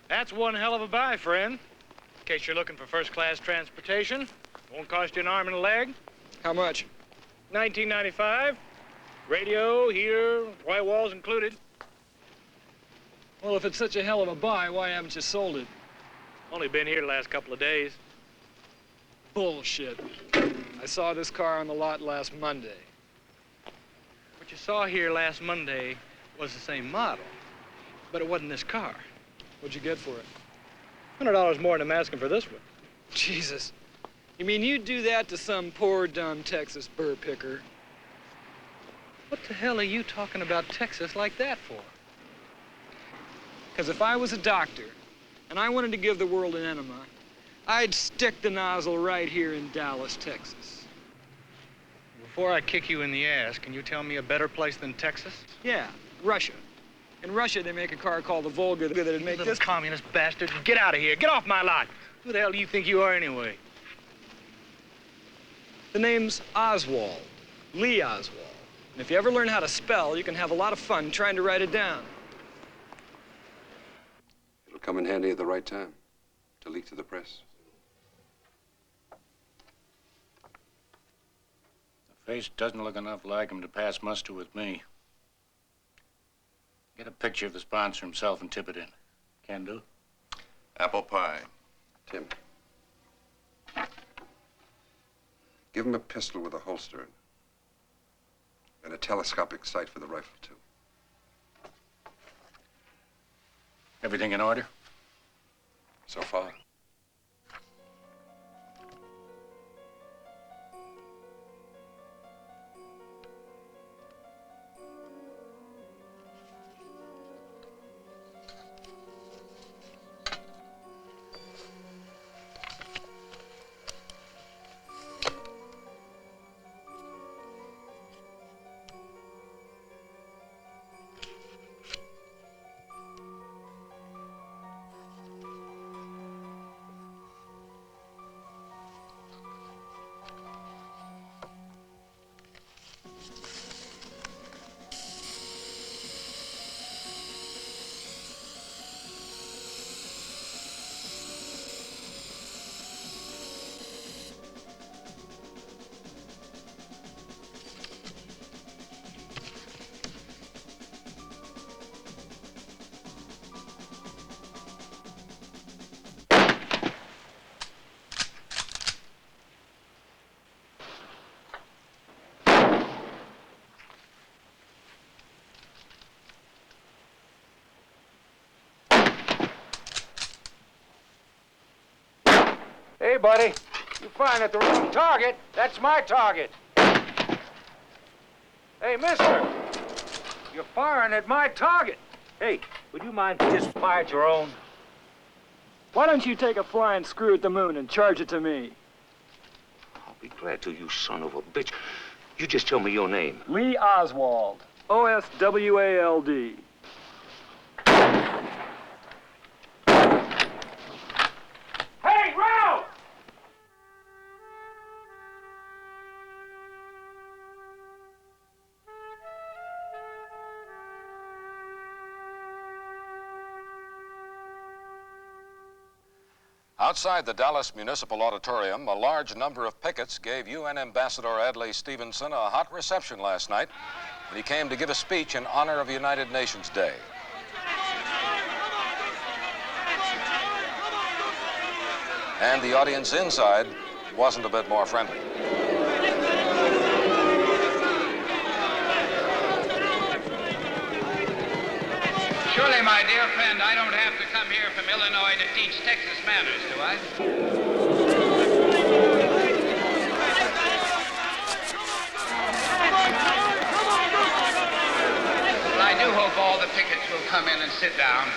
That's one hell of a buy, friend. In case you're looking for first-class transportation. Won't cost you an arm and a leg. How much? $19.95. Radio, heater, white walls included. Well, if it's such a hell of a buy, why haven't you sold it? Only been here the last couple of days. Bullshit. I saw this car on the lot last Monday. What you saw here last Monday was the same model, but it wasn't this car. What'd you get for it? $100 more than I'm asking for this one. Jesus. You mean you'd do that to some poor, dumb Texas burr picker? What the hell are you talking about Texas like that for? Because if I was a doctor and I wanted to give the world an enema, I'd stick the nozzle right here in Dallas, Texas. Before I kick you in the ass, can you tell me a better place than Texas? Yeah, Russia. In Russia, they make a car called the Volga that'd make Little this... communist bastard. Get out of here. Get off my lot. Who the hell do you think you are anyway? The name's Oswald. Lee Oswald. And if you ever learn how to spell, you can have a lot of fun trying to write it down. It'll come in handy at the right time to leak to the press. The face doesn't look enough like him to pass muster with me. Get a picture of the sponsor himself and tip it in. Can do. Apple pie. Tim. Give him a pistol with a holster in it. And a telescopic sight for the rifle, too. Everything in order? So far. Hey, buddy, you firing at the wrong target. That's my target. Hey, mister, you're firing at my target. Hey, would you mind if you just fired your own? Why don't you take a flying screw at the moon and charge it to me? I'll be glad to, you son of a bitch. You just tell me your name. Lee Oswald. Oswald. Hey, Ralph! Outside the Dallas Municipal Auditorium, a large number of pickets gave UN Ambassador Adlai Stevenson a hot reception last night when he came to give a speech in honor of United Nations Day. And the audience inside wasn't a bit more friendly. Surely, my dear friend, I don't have to come here from Illinois to teach Texas manners, do I? Well, I do hope all the pickets will come in and sit down.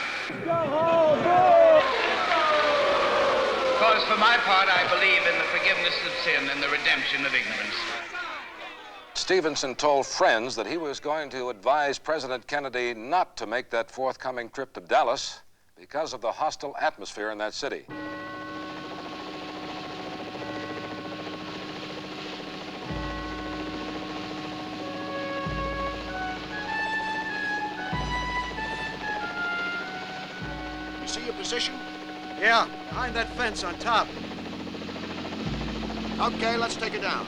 Because for my part, I believe in the forgiveness of sin and the redemption of ignorance. Stevenson told friends that he was going to advise President Kennedy not to make that forthcoming trip to Dallas because of the hostile atmosphere in that city. You see your position? Yeah, behind that fence on top. Okay, let's take it down.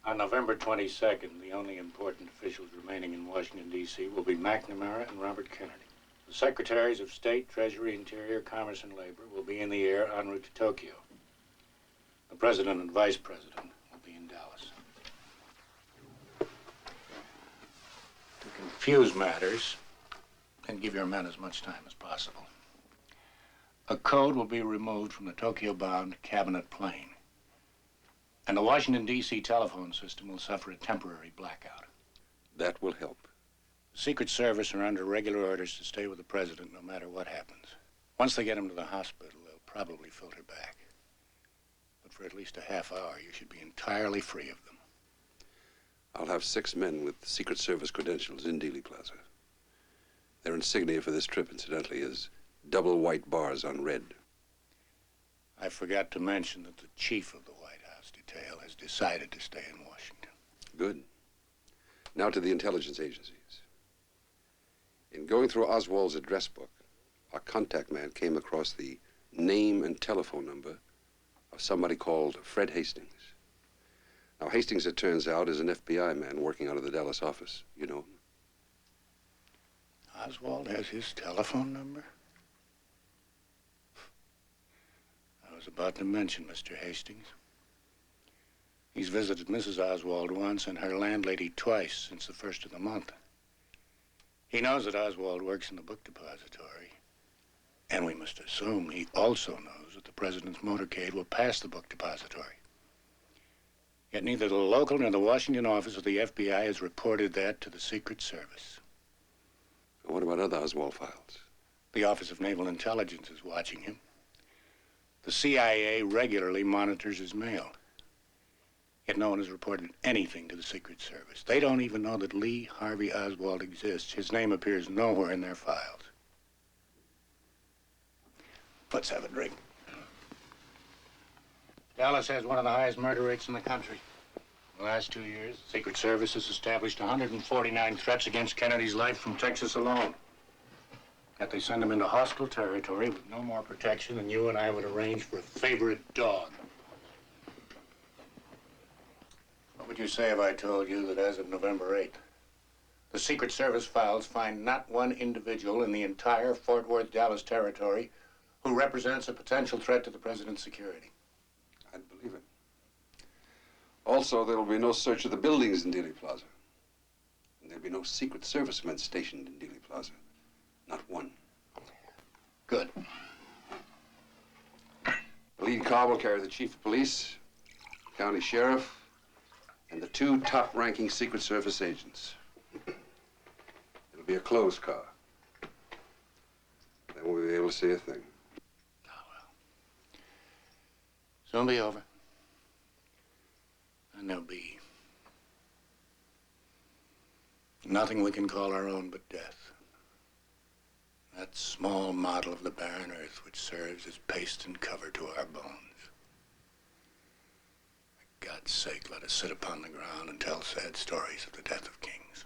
On November 22nd, the only important officials remaining in Washington, D.C. will be McNamara and Robert Kennedy. The Secretaries of State, Treasury, Interior, Commerce, and Labor will be in the air en route to Tokyo. The President and Vice President will be in Dallas. To confuse matters and give your men as much time as possible, a code will be removed from the Tokyo-bound cabinet plane. And the Washington, D.C. telephone system will suffer a temporary blackout. That will help. The Secret Service are under regular orders to stay with the president no matter what happens. Once they get him to the hospital, they'll probably filter back. But for at least a half hour, you should be entirely free of them. I'll have 6 men with Secret Service credentials in Dealey Plaza. Their insignia for this trip, incidentally, is double white bars on red. I forgot to mention that the chief of the White House detail has decided to stay in Washington. Good. Now to the intelligence agencies. In going through Oswald's address book, our contact man came across the name and telephone number of somebody called Fred Hastings. Now, Hastings, it turns out, is an FBI man working out of the Dallas office. You know him? Oswald has his telephone number? I was about to mention Mr. Hastings. He's visited Mrs. Oswald once and her landlady twice since the first of the month. He knows that Oswald works in the book depository. And we must assume he also knows that the president's motorcade will pass the book depository. Yet neither the local nor the Washington office of the FBI has reported that to the Secret Service. What about other Oswald files? The Office of Naval Intelligence is watching him. The CIA regularly monitors his mail. Yet no one has reported anything to the Secret Service. They don't even know that Lee Harvey Oswald exists. His name appears nowhere in their files. Let's have a drink. Dallas has one of the highest murder rates in the country. In the last 2 years, the Secret Service has established 149 threats against Kennedy's life from Texas alone. Yet they send him into hostile territory with no more protection than you and I would arrange for a favorite dog. What would you say if I told you that as of November 8th, the Secret Service files find not one individual in the entire Fort Worth, Dallas territory who represents a potential threat to the president's security? I'd believe it. Also, there will be no search of the buildings in Dealey Plaza. And there'll be no Secret Service men stationed in Dealey Plaza. Not one. Good. The lead car will carry the chief of police, county sheriff, and the 2 top-ranking Secret Service agents. It'll be a closed car. Then we'll be able to see a thing. Soon be over. And there'll be nothing we can call our own but death. That small model of the barren earth which serves as paste and cover to our bones. For God's sake, let us sit upon the ground and tell sad stories of the death of kings.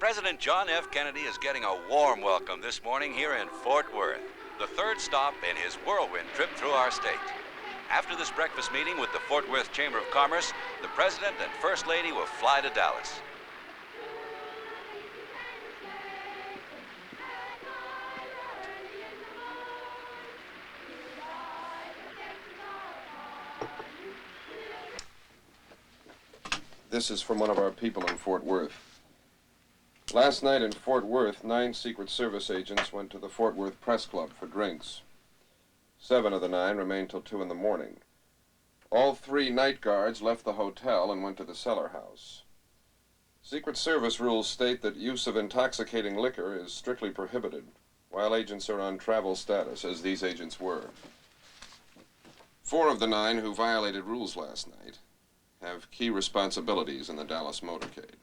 President John F. Kennedy is getting a warm welcome this morning here in Fort Worth, the third stop in his whirlwind trip through our state. After this breakfast meeting with the Fort Worth Chamber of Commerce, the President and First Lady will fly to Dallas. This is from one of our people in Fort Worth. Last night in Fort Worth, 9 Secret Service agents went to the Fort Worth Press Club for drinks. 7 of the 9 remained till 2 in the morning. All 3 night guards left the hotel and went to the cellar house. Secret Service rules state that use of intoxicating liquor is strictly prohibited while agents are on travel status, as these agents were. 4 of the 9 who violated rules last night have key responsibilities in the Dallas motorcade.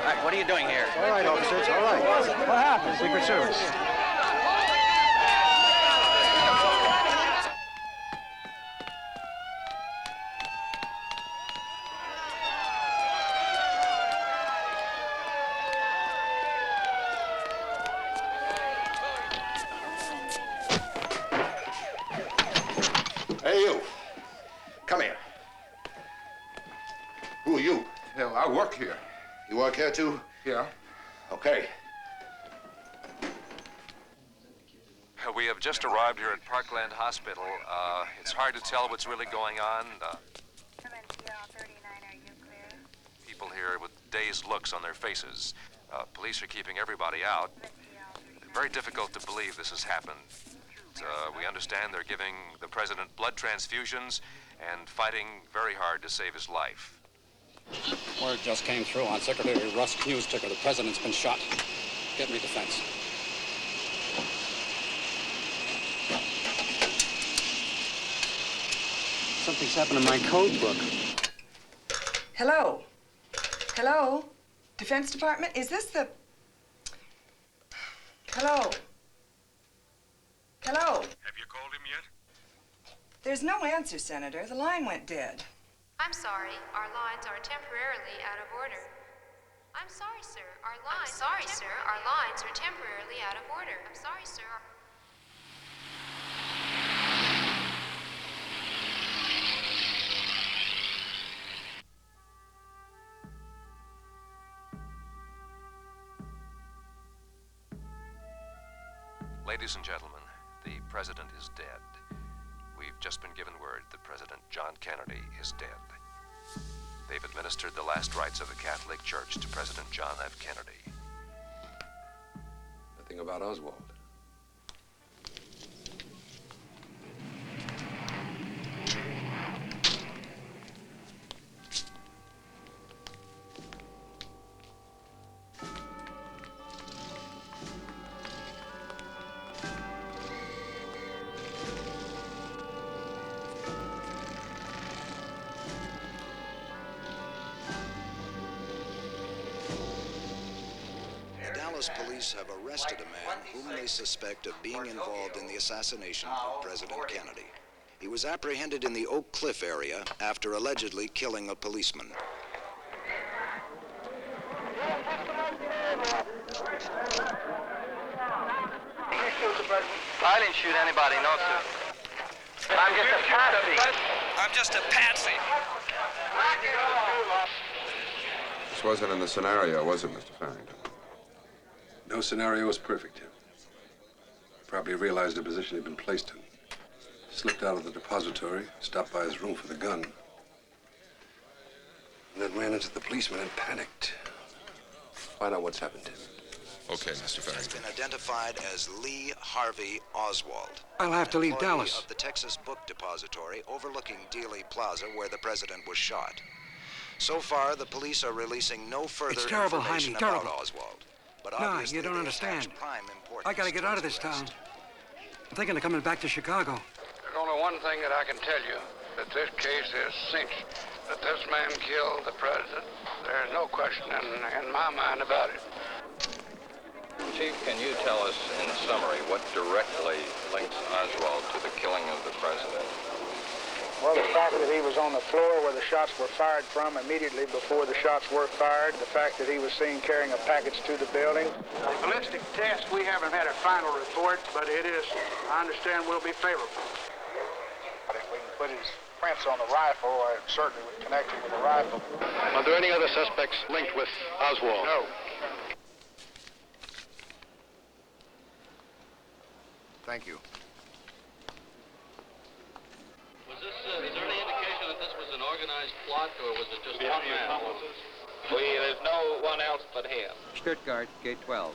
right, what are you doing here? All right, officer, it's all right. What happened? Secret Service. Hey, you. Come here. Who are you? Hell, I work here. You work here, too? Yeah. Okay. We have just arrived here at Parkland Hospital. It's hard to tell what's really going on. People here with dazed looks on their faces. Police are keeping everybody out. Very difficult to believe this has happened. We understand they're giving the president blood transfusions and fighting very hard to save his life. Word just came through on Secretary Rusk's news ticker. The president's been shot. Get me the fence. Something's happened to my code book. Hello? Hello? Defense Department? Is this the... Hello? Hello? Have you called him yet? There's no answer, Senator. The line went dead. I'm sorry. Our lines are temporarily out of order. I'm sorry, sir. Our lines are temporarily out of order. I'm sorry, sir. Ladies and gentlemen, the president is dead. We've just been given word that President John Kennedy is dead. They've administered the last rites of the Catholic Church to President John F. Kennedy. Nothing about Oswald. Police have arrested a man whom they suspect of being involved in the assassination of President Kennedy. He was apprehended in the Oak Cliff area after allegedly killing a policeman. I didn't shoot anybody, no, sir. I'm just a patsy. This wasn't in the scenario, was it, Mr. Farrington? No scenario was perfect, Tim. Probably realized the position he'd been placed in. Slipped out of the depository, stopped by his room for the gun, and then ran into the policeman and panicked. Find out what's happened to him. Okay, Mr. Farrington. Has been identified as Lee Harvey Oswald. I'll have to leave Dallas. Of the Texas Book Depository overlooking Dealey Plaza, where the president was shot. So far, the police are releasing no further information about Oswald. But no, you don't understand. I gotta get out of this town. I'm thinking of coming back to Chicago. There's only one thing that I can tell you, that this case is cinched. That this man killed the president. There's no question in my mind about it. Chief, can you tell us in summary what directly links Oswald to the killing of the president? Well, the fact that he was on the floor where the shots were fired from immediately before the shots were fired, the fact that he was seen carrying a package to the building. The ballistic test, we haven't had a final report, but it is, I understand, will be favorable. But if we can put his prints on the rifle, I certainly would connect him with the rifle. Are there any other suspects linked with Oswald? No. Thank you. Is there any indication that this was an organized plot, or was it just one man? There's no one else but him. Stuttgart, gate 12.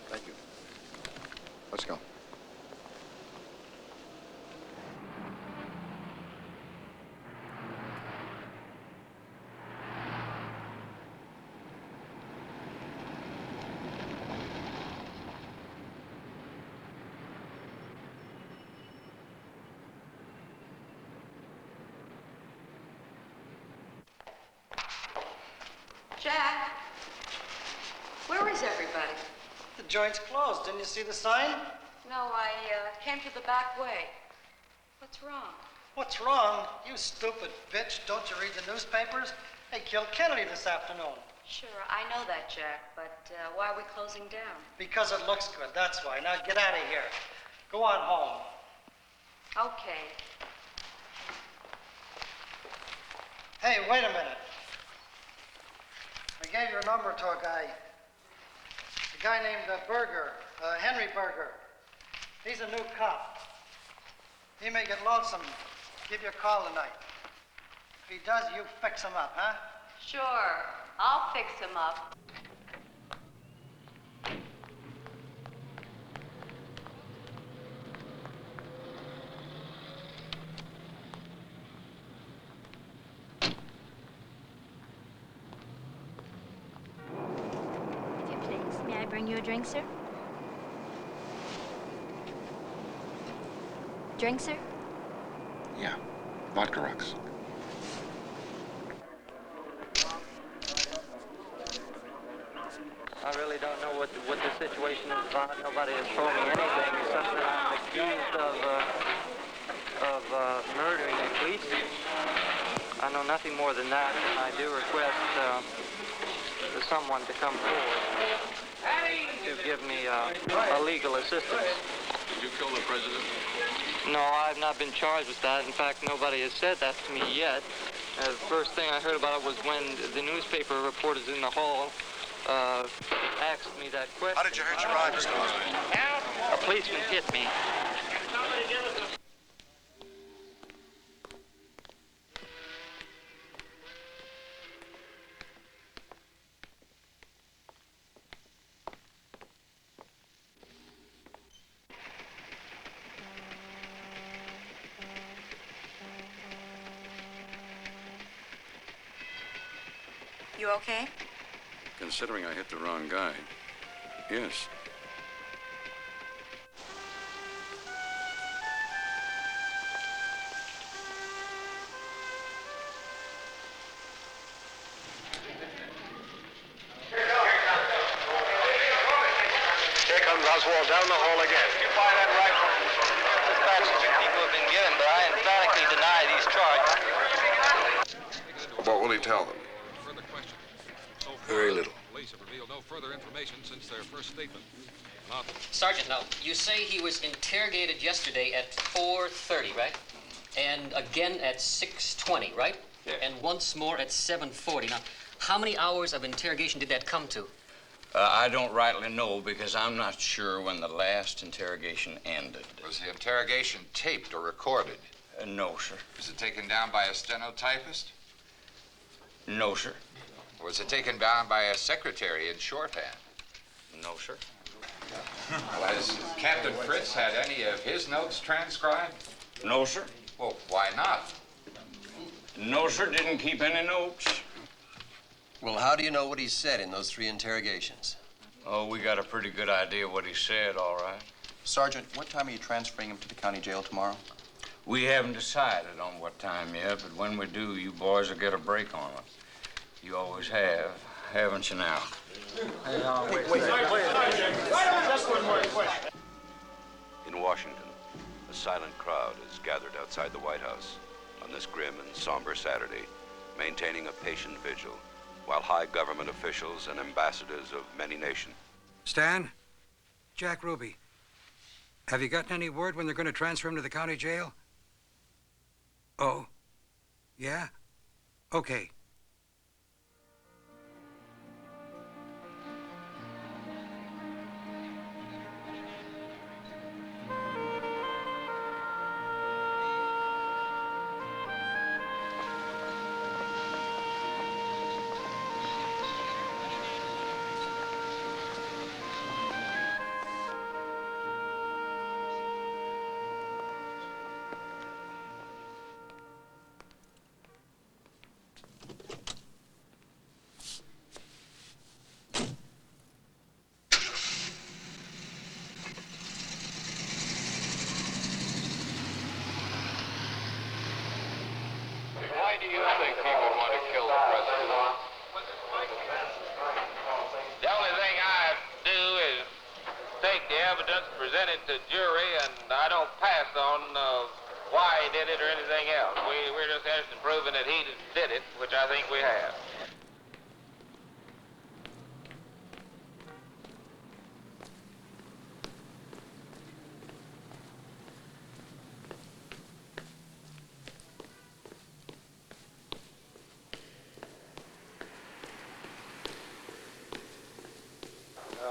Thank you. Let's go. Jack, Where's everybody? The joint's closed. Didn't you see the sign? No, I came to the back way. What's wrong? What's wrong? You stupid bitch. Don't you read the newspapers? They killed Kennedy this afternoon. Sure, I know that, Jack, but why are we closing down? Because it looks good, that's why. Now get out of here. Go on home. Okay. Hey, wait a minute. I gave your number to a guy. A guy named Berger, Henry Berger. He's a new cop. He may get lonesome. Give you a call tonight. If he does, you fix him up, huh? Sure, I'll fix him up. May I bring you a drink, sir? Drink, sir? Yeah, vodka rocks. I really don't know what the situation is about. Nobody has told me anything except that I'm accused of murdering a policeman. I know nothing more than that, and I do request someone to come forward to give me a legal assistance. Did you kill the president? No, I've not been charged with that. In fact, nobody has said that to me yet. The first thing I heard about it was when the newspaper reporters in the hall asked me that question. How did you hurt your eye, Mr. Osborne? A policeman hit me. You okay? Considering I hit the wrong guy, yes. Here comes Oswald down the hall again. You fire that rifle. Dispatches people have been given, but I emphatically deny these charges. What will he tell them? Very little. Police have revealed no further information since their first statement. Nothing. Sergeant, now, you say he was interrogated yesterday at 4:30, right? And again at 6:20, right? Yeah. And once more at 7:40. Now, how many hours of interrogation did that come to? I don't rightly know because I'm not sure when the last interrogation ended. Was the interrogation taped or recorded? No, sir. Was it taken down by a stenotypist? No, sir. Was it taken down by a secretary in shorthand? No, sir. Has Captain Fritz had any of his notes transcribed? No, sir. Well, why not? No, sir, didn't keep any notes. Well, how do you know what he said in those 3 interrogations? Oh, we got a pretty good idea what he said, all right. Sergeant, what time are you transferring him to the county jail tomorrow? We haven't decided on what time yet, but when we do, you boys will get a break on it. You always have, haven't you now? Hey, wait. Just one more question. In Washington, a silent crowd is gathered outside the White House on this grim and somber Saturday, maintaining a patient vigil, while high government officials and ambassadors of many nations. Stan? Jack Ruby. Have you gotten any word when they're going to transfer him to the county jail? Oh? Yeah? Okay. to jury, and I don't pass on why he did it or anything else. We're just interested in proving that he did it, which I think we have.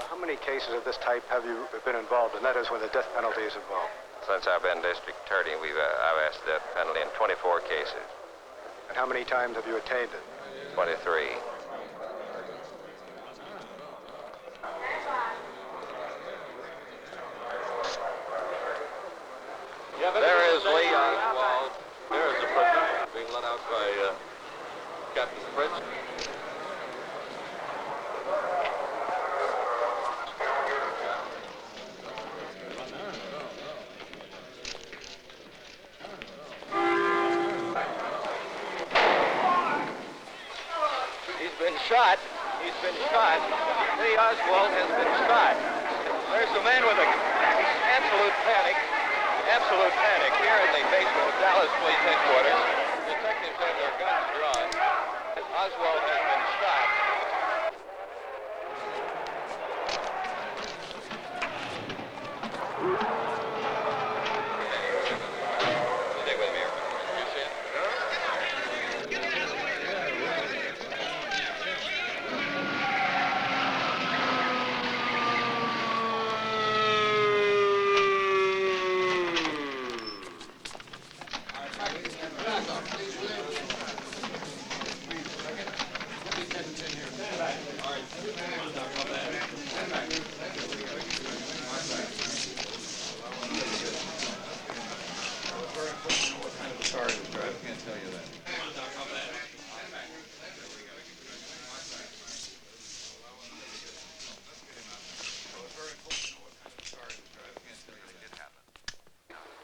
How many cases of this type have you been involved in? That is, when the death penalty is involved. Since I've been district attorney, I've asked the death penalty in 24 cases. And how many times have you attained it? 23. There is Lee Oswald. There is a prisoner being let out by Captain Fritz. Shot. He's been shot. Lee Oswald has been shot. There's a man with a absolute panic here in the basement of Dallas Police Headquarters. Detectives have their guns drawn. Oswald has been shot. Stay with me here. You see it?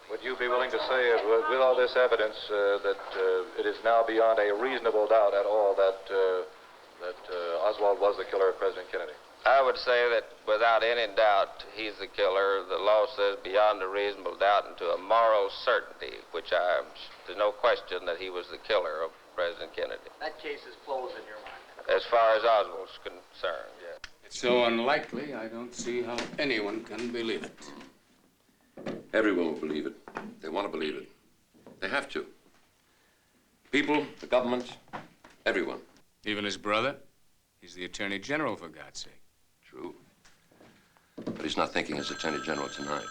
Would you be willing to say, with all this evidence, that it is now beyond a reasonable doubt at all that Oswald was the killer of President Kennedy? I would say that without any doubt he's the killer. The law says beyond a reasonable doubt and to a moral certainty, which there's no question that he was the killer of President Kennedy. That case is closed in your mind. As far as Oswald's concerned, yes. It's so unlikely, I don't see how anyone can believe it. Everyone will believe it. They want to believe it. They have to. People, the government, everyone. Even his brother? He's the Attorney General, for God's sake. True. But he's not thinking as Attorney General tonight.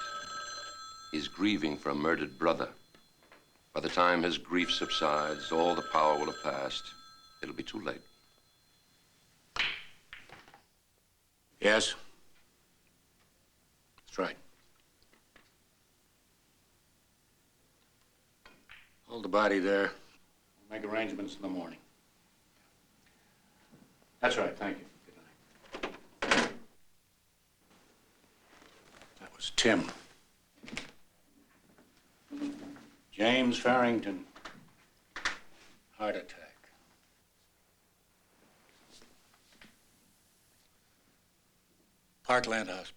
He's grieving for a murdered brother. By the time his grief subsides, all the power will have passed. It'll be too late. Yes? That's right. Hold the body there. We'll make arrangements in the morning. That's right, thank you. Good night. That was Tim. James Farrington. Heart attack. Parkland Hospital.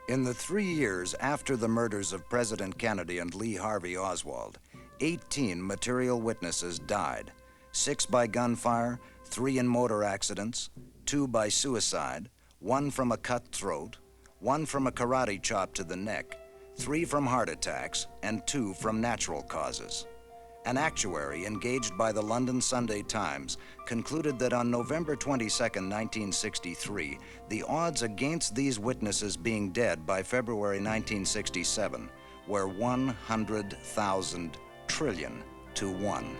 In the 3 years after the murders of President Kennedy and Lee Harvey Oswald, 18 material witnesses died, 6 by gunfire, 3 in motor accidents, 2 by suicide, 1 from a cut throat, 1 from a karate chop to the neck, 3 from heart attacks, and 2 from natural causes. An actuary engaged by the London Sunday Times concluded that on November 22, 1963, the odds against these witnesses being dead by February 1967 were 100,000 trillion to 1.